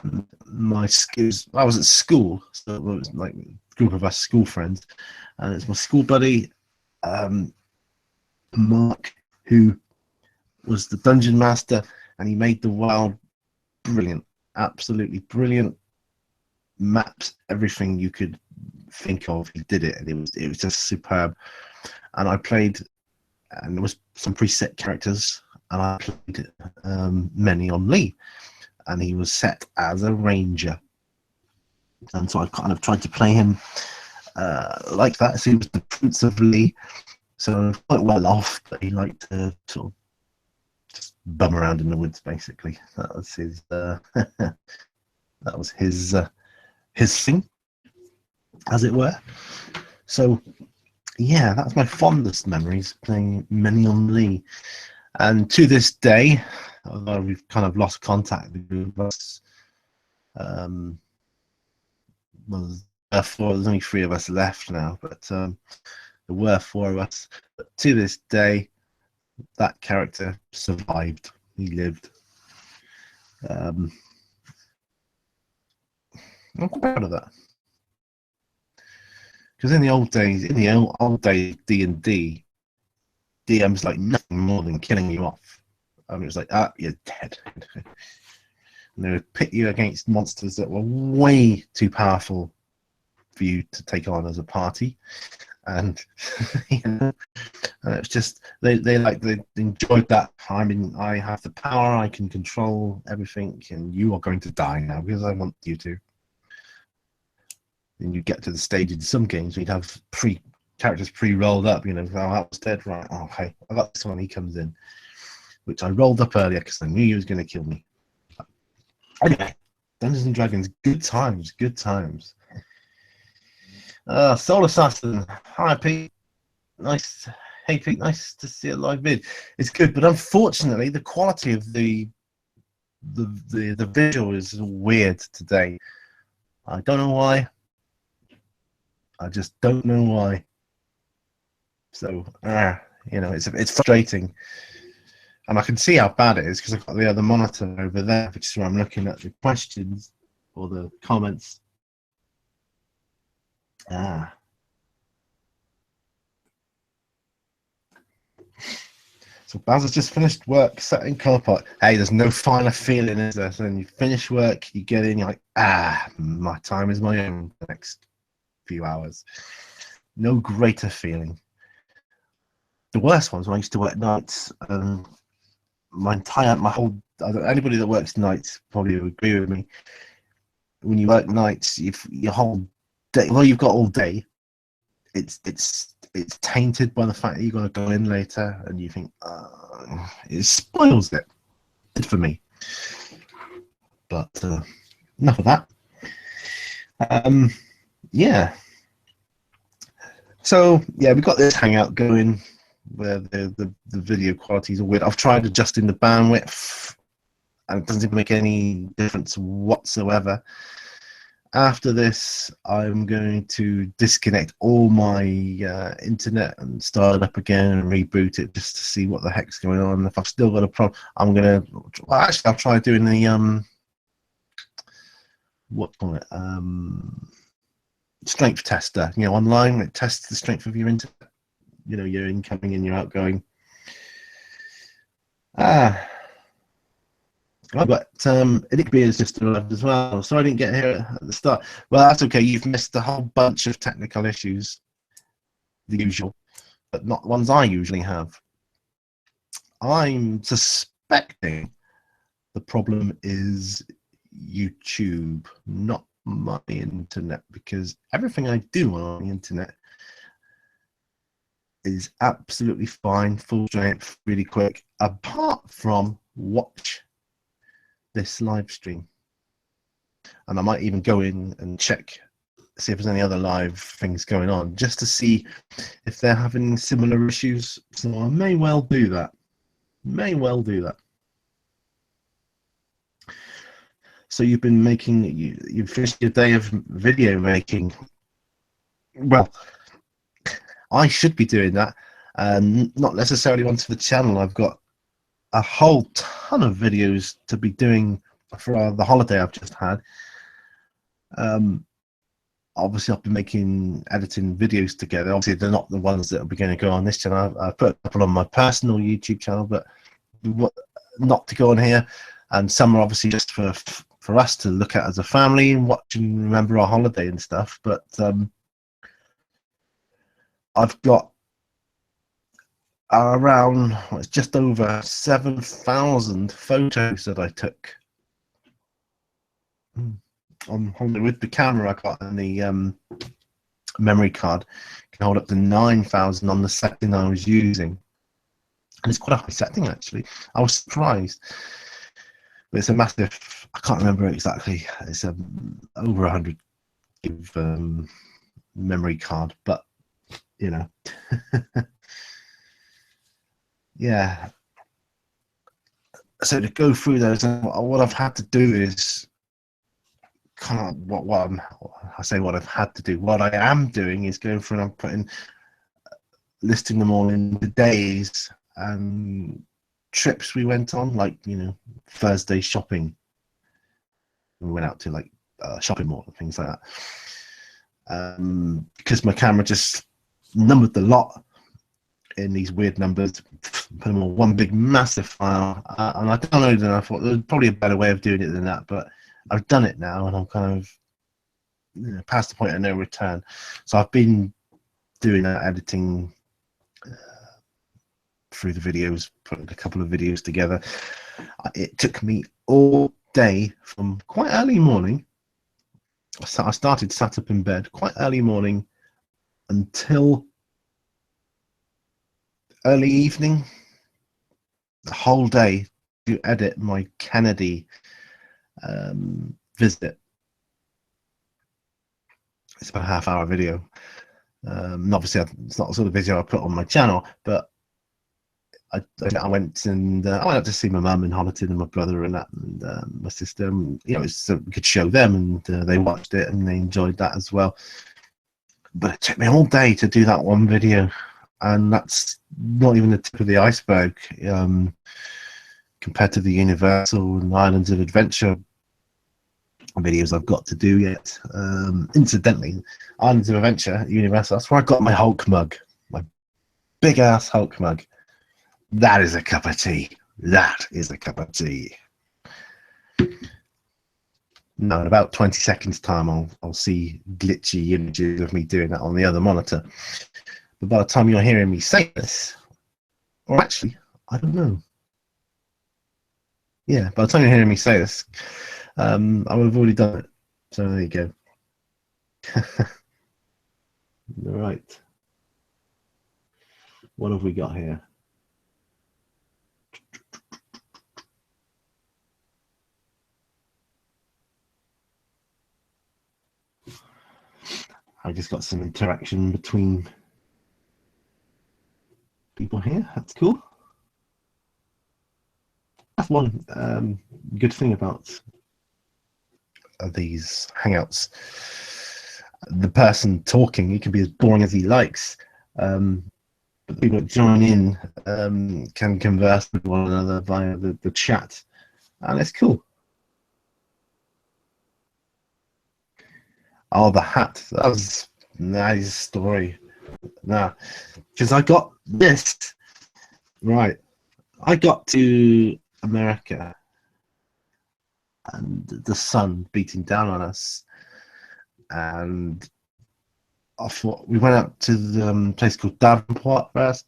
was at school, so it was like a group of us school friends, and it's my school buddy Mark, who was the dungeon master, and he made the world brilliant, absolutely brilliant. Maps, everything you could think of, he did it, and it was just superb. And I played, and there was some preset characters, and I played many on Lee, and he was set as a ranger, and so I kind of tried to play him like that. So he was the Prince of Lee, so quite well off, but he liked to sort of just bum around in the woods. Basically, that was his that was his thing, as it were. So yeah, that's my fondest memories, playing many on Lee. And to this day, although we've kind of lost contact with us, well, there's only 3 of us left now, but there were 4 of us. But to this day, that character survived. He lived. I'm quite proud of that. Because in the old days, D&D, DM's like nothing more than killing you off. I mean, it's like, you're dead. And they would pit you against monsters that were way too powerful for you to take on as a party, and you know, and it's just they enjoyed that. I mean, I have the power, I can control everything, and you are going to die now because I want you to. And you get to the stage in some games where you'd have characters pre-rolled up, you know, oh, that was dead, right? Oh, okay, I got this one, he comes in, which I rolled up earlier because I knew he was going to kill me. Anyway, Dungeons and Dragons, good times, good times. Soul Assassin, hi Pete, nice. Hey Pete, nice to see a live vid. It's good, but unfortunately, the quality of the visual is weird today. I don't know why. I just don't know why. So, you know, it's frustrating, and I can see how bad it is because I've got the other monitor over there, which is where I'm looking at the questions or the comments. So Baz has just finished work, sat in car park. Hey, there's no finer feeling, is there? So when you finish work, you get in, you're like, my time is my own the next few hours. No greater feeling. The worst ones when I used to work nights. Anybody that works nights probably would agree with me. When you work nights, your whole day, although you've got all day, it's tainted by the fact that you're going to go in later, and you think it spoils it for me. But enough of that. Yeah. So yeah, we've got this hangout going where the video quality is weird. I've tried adjusting the bandwidth, and it doesn't make any difference whatsoever. After this, I'm going to disconnect all my internet and start it up again and reboot it just to see what the heck's going on. If I've still got a problem, I'm gonna. Well, actually, I'll try doing the strength tester. You know, online it tests the strength of your internet. You know, your incoming and your outgoing. I've got Idic has just arrived as well, so I didn't get here at the start. Well, that's okay. You've missed a whole bunch of technical issues, the usual, but not ones I usually have. I'm suspecting the problem is YouTube, not my internet, because everything I do on the internet is absolutely fine, full strength, really quick, apart from watch this live stream. And I might even go in and check, see if there's any other live things going on, just to see if they're having similar issues. So I may well do that. So you've been making, you've finished your day of video making. Well, I should be doing that, not necessarily onto the channel. I've got a whole ton of videos to be doing for the holiday I've just had. Obviously, I've been editing videos together. Obviously, they're not the ones that are going to go on this channel. I put a couple on my personal YouTube channel, but not to go on here. And some are obviously just for us to look at as a family and watch and remember our holiday and stuff. But I've got around, it's just over 7,000 photos that I took on holiday with the camera I got and the memory card. Can hold up to 9,000 on the setting I was using, and it's quite a high setting actually. I was surprised, but it's a massive. I can't remember exactly. It's over 100 gig memory card, but you know. Yeah. So to go through those, what I've had to do is kind of what I've had to do. What I am doing is going through and I'm listing them all in the days and trips we went on, like, you know, Thursday shopping. We went out to like shopping mall and things like that. Because my camera just numbered the lot in these weird numbers, put them all one big massive file, and I downloaded it and I thought there's probably a better way of doing it than that, but I've done it now and I'm kind of, past the point of no return. So I've been doing that editing through the videos, putting a couple of videos together. It took me all day from quite early morning. I started sat up in bed quite early morning until early evening, the whole day, to edit my Kennedy visit. It's about a half-hour video. Obviously, it's not the sort of video I put on my channel, but I went up to see my mum in Honiton and my brother and that, and my sister. And, you know, so we could show them, and they watched it and they enjoyed that as well. But it took me all day to do that one video, and that's not even the tip of the iceberg compared to the Universal and Islands of Adventure videos I've got to do yet. Incidentally, Islands of Adventure at Universal, that's where I got my Hulk mug, my big ass Hulk mug. That is a cup of tea. That is a cup of tea. No, in about 20 seconds time, I'll see glitchy images of me doing that on the other monitor. But by the time you're hearing me say this, or actually, I don't know. Yeah, by the time you're hearing me say this, I would have already done it. So there you go. All right. What have we got here? I just got some interaction between people here. That's cool. That's one good thing about these hangouts. The person talking, he can be as boring as he likes, but people that join in can converse with one another via the chat, and it's cool. Oh, the hat. That was a nice story. Nah, because I got this right. I got to America and the sun beating down on us, and I thought we went out to the place called Davenport first.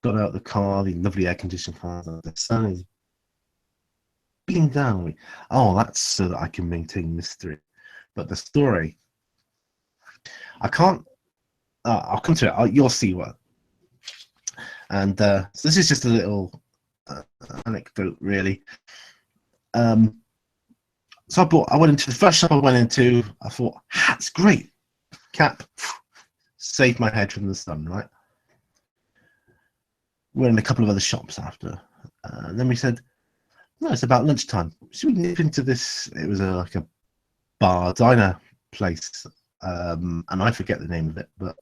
Got out of the car, the lovely air-conditioned car. The sun is beating down on me. Oh, that's so that I can maintain mystery. But the story, I can't. I'll come to it. You'll see what. And so this is just a little anecdote, really. So I went into the first shop I went into. I thought, that's great. Cap, saved my head from the sun, right? We're in a couple of other shops after. And then we said, no, it's about lunchtime. Should we nip into this? It was like a bar diner place, and I forget the name of it, but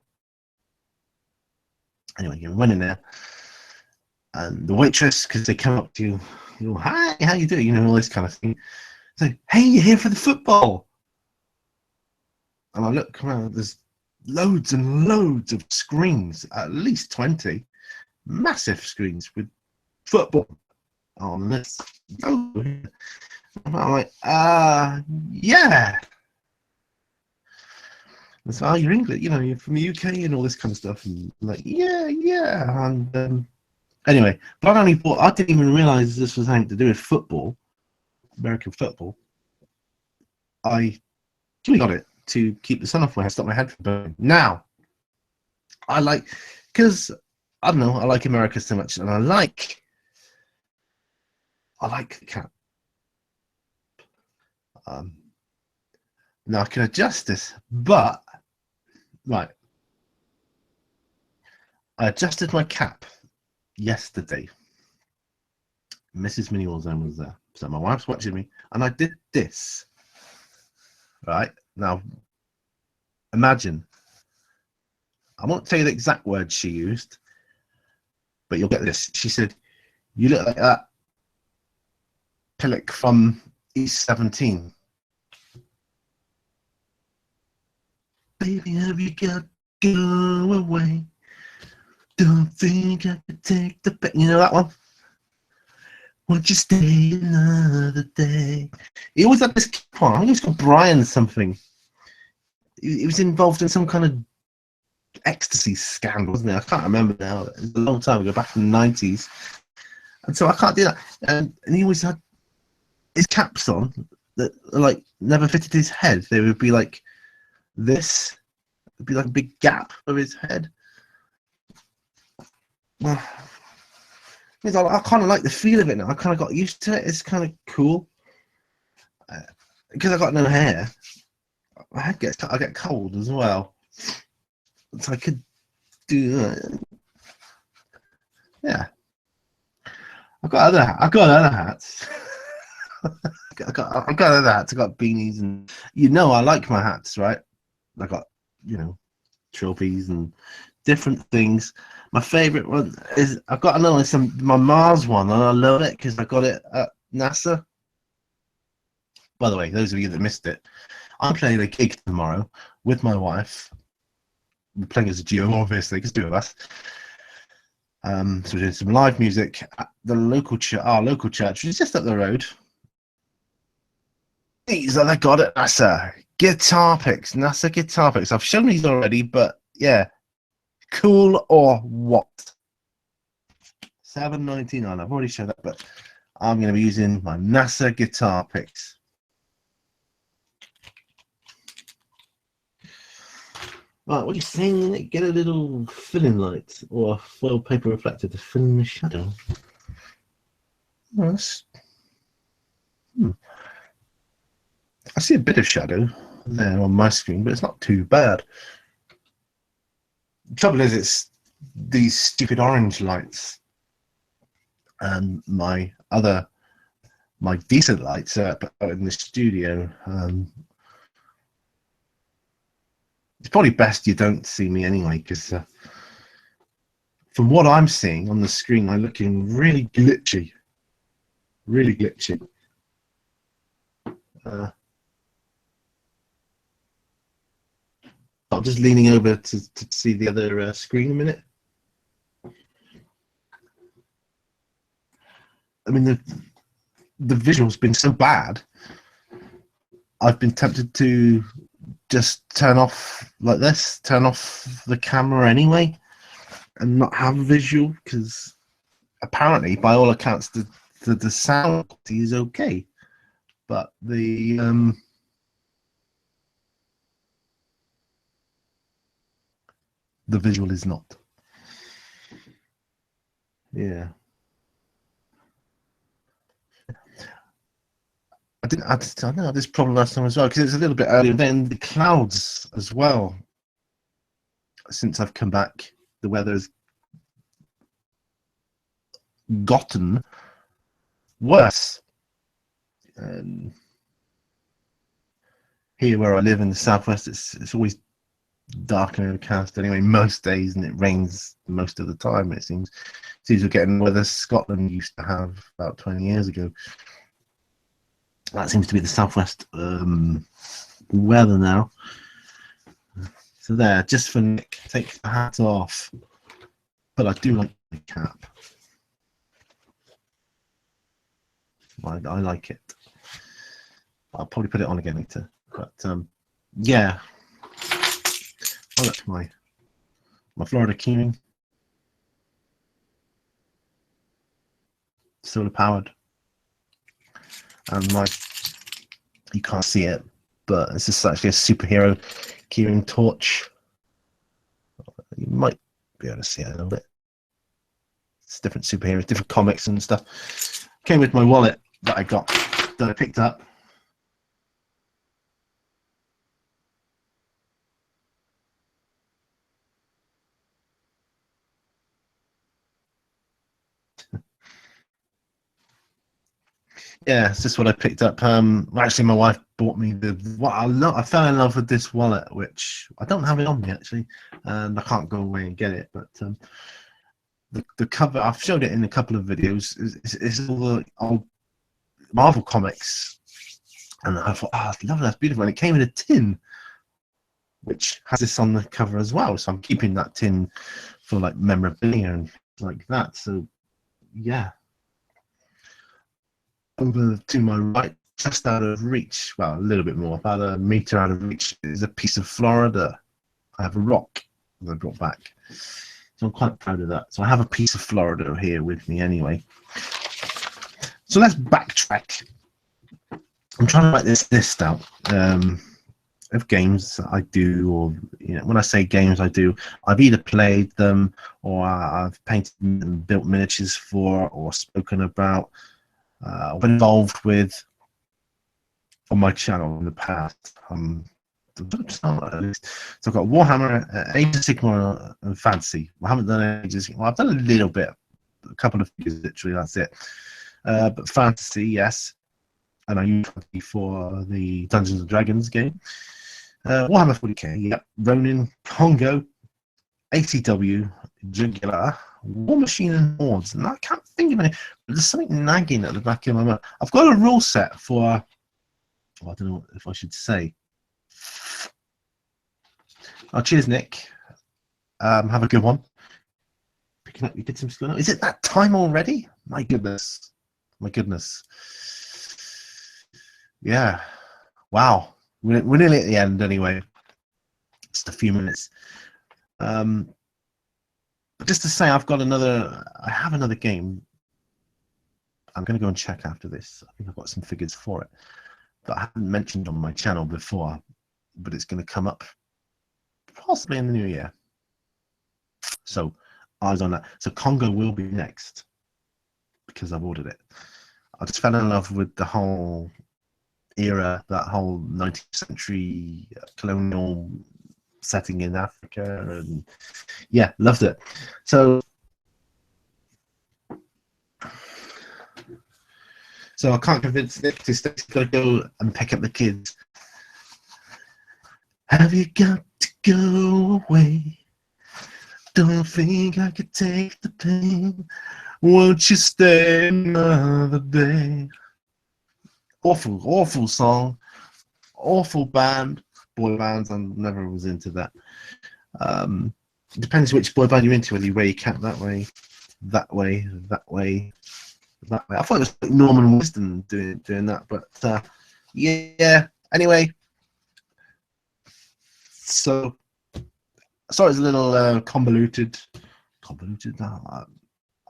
anyway, we went in there, and the waitress, because they come up to you, you know, hi, how you doing, you know, all this kind of thing. So, hey, you're here for the football? And I look around, there's loads and loads of screens, at least 20 massive screens with football on this. I'm like, yeah. And so, oh, you're English, you know, you're from the UK and all this kind of stuff. And I'm like, yeah. And anyway, but I didn't even realize this was something to do with football, American football. I really got it to keep the sun off my head, stop my head from burning. Now, because I don't know, I like America so much, and I like the cap. Now I can adjust this, but right, I adjusted my cap yesterday. Mrs. Mini Warzone was there, so my wife's watching me, and I did this. Right now, imagine. I won't tell you the exact words she used, but you'll get this. She said, "You look like that Pillock from East 17." Baby, have you got to go away? Don't think I could take the pain. You know that one? Won't you stay another day? He always had this keep on. I think it's called Brian something. he was involved in some kind of ecstasy scandal, wasn't he? I can't remember now. It was a long time ago, back in the 90s. And so I can't do that. And he always had his caps on that like never fitted his head. They would be like this. It'd be like a big gap of his head. Well, I kind of like the feel of it now. I kind of got used to it. It's kind of cool. Because I got no hair, I get cold as well. So I could do that. Yeah. I've got other hats. I've got other hats. I've got beanies, and I like my hats, right? I got trophies and different things. My favorite one is I've got another one, my Mars one, and I love it because I got it at NASA. By the way, those of you that missed it, I'm playing a gig tomorrow with my wife. We're playing as a duo, obviously, because two of us. So we're doing some live music at the our local church, which is just up the road. These are the God at NASA guitar picks, NASA guitar picks. I've shown these already, but yeah, cool or what? $7.99. I've already shown that, but I'm going to be using my NASA guitar picks. Right, what are you saying? Get a little filling light or a foil paper reflector to fill in the shadow. Nice. I see a bit of shadow there on my screen, but it's not too bad. The trouble is, it's these stupid orange lights, and my decent lights are up in the studio. It's probably best you don't see me anyway, because from what I'm seeing on the screen, I'm looking really glitchy. Really glitchy. I'm just leaning over to see the other screen a minute. I mean, the visual's been so bad, I've been tempted to just turn off like this, turn off the camera anyway, and not have visual, because apparently, by all accounts, the sound quality is okay, but the visual is not. Yeah. I didn't have this problem last time as well, because it's a little bit earlier. Then the clouds as well. Since I've come back, the weather's gotten worse. Here where I live in the southwest, it's always dark and overcast anyway most days, and it rains most of the time. It seems we're getting weather Scotland used to have about 20 years ago. That seems to be the southwest weather now. So there, just for Nick, take the hat off. But I do like the cap. I like it. I'll probably put it on again later. But yeah. Oh, that's my Florida keyring. Solar powered. And you can't see it, but this is actually a superhero keyring torch. You might be able to see it a little bit. It's different superheroes, different comics and stuff. Came with my wallet that I picked up. Yeah, it's just what I picked up. Actually, my wife bought me I fell in love with this wallet, which I don't have it on me actually, and I can't go away and get it. But the cover, I've showed it in a couple of videos. It's all the old Marvel comics, and I thought, I love that, that's beautiful. And it came in a tin, which has this on the cover as well. So I'm keeping that tin for like memorabilia and like that. So yeah. Over to my right, just out of reach, well, a little bit more, about a meter out of reach, is a piece of Florida. I have a rock that I brought back. So I'm quite proud of that. So I have a piece of Florida here with me anyway. So let's backtrack. I'm trying to write this list out of games I do, or when I say games I do, I've either played them or I've painted and built miniatures for, or spoken about, or been involved with on my channel in the past. So I've got Warhammer, Age of Sigmar, and Fantasy. I haven't done Age of Sigmar. Well, I've done a little bit, a couple of figures literally. That's it. But Fantasy, yes, and I use it for the Dungeons and Dragons game. Warhammer 40k, yep. Ronin, Congo, ACW, Jugular, War Machine, and Hordes. And I can't think of any. There's something nagging at the back of my mind. I've got a rule set for. I don't know if I should say. Oh, cheers, Nick. Have a good one. Picking up your kids from school now. Is it that time already? My goodness. My goodness. Yeah. Wow. We're nearly at the end anyway. Just a few minutes. But just to say, I have another game. I'm going to go and check after this. I think I've got some figures for it that I haven't mentioned on my channel before, but it's going to come up possibly in the new year. So eyes on that. So Congo will be next because I've ordered it. I just fell in love with the whole era, that whole 19th century colonial setting in Africa, and yeah, loved it. So I can't convince Nick to stay. He's got to go and pick up the kids. Have you got to go away? Don't think I could take the pain. Won't you stay another day? Awful, awful song. Awful band. Boy bands, I never was into that. It depends which boy band you're into, whether you wear your cap that way, that way, that way, that way. I thought it was like Norman Wisdom doing that, but yeah. Anyway, so sorry, it's a little convoluted.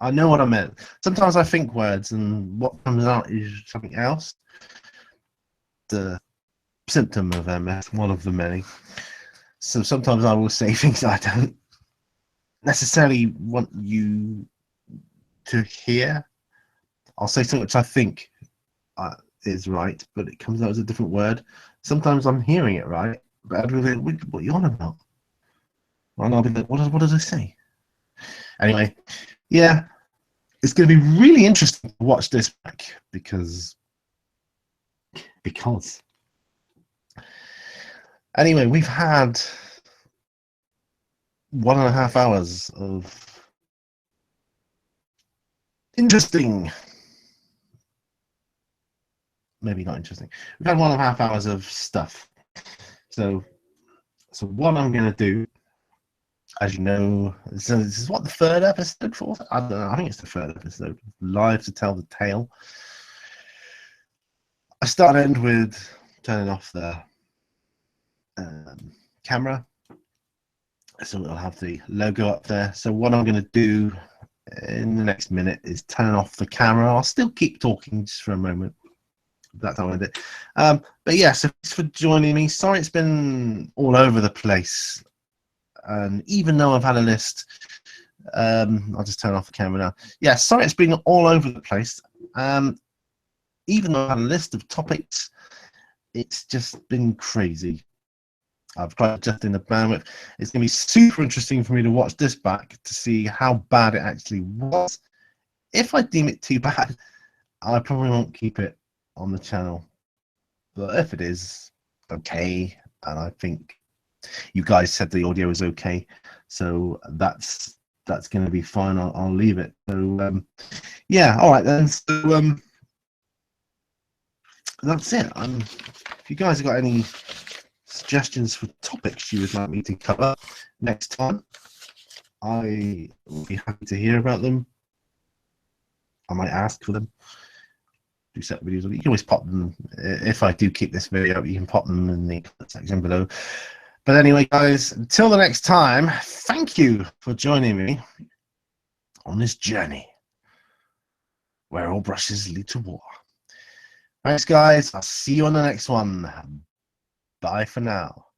I know what I meant. Sometimes I think words, and what comes out is something else. The symptom of MS, one of the many. So sometimes I will say things I don't necessarily want you to hear. I'll say something which I think is right, but it comes out as a different word. Sometimes I'm hearing it right, but I'll be like, what are you on about? And I'll be like, what does I say? Anyway, yeah, it's going to be really interesting to watch this back because anyway, we've had 1.5 hours of interesting, maybe not interesting. We've had 1.5 hours of stuff. So what I'm going to do, as you know, so this is what the third episode for? I don't know. I think it's the third episode. Live to tell the tale. I start and end with turning off the camera, so it'll have the logo up there. So what I'm going to do in the next minute is turn off the camera. I'll still keep talking just for a moment. That's how I did it. But yeah, so thanks for joining me. Sorry it's been all over the place. And even though I've had a list, I'll just turn off the camera now. Yeah, sorry it's been all over the place. Even though I had a list of topics, it's just been crazy. I've tried adjusting the bandwidth. It's going to be super interesting for me to watch this back to see how bad it actually was. If I deem it too bad, I probably won't keep it on the channel. But if it is okay, and I think you guys said the audio is okay, so that's going to be fine. I'll leave it. So yeah, all right then. So that's it. If you guys have got any suggestions for topics you would like me to cover next time, I will be happy to hear about them. I might ask for them. do set videos. You can always pop them if I do keep this video. You can pop them in the comment section below. But anyway, guys, until the next time, thank you for joining me on this journey where all brushes lead to war. Thanks, guys. I'll see you on the next one. Bye for now.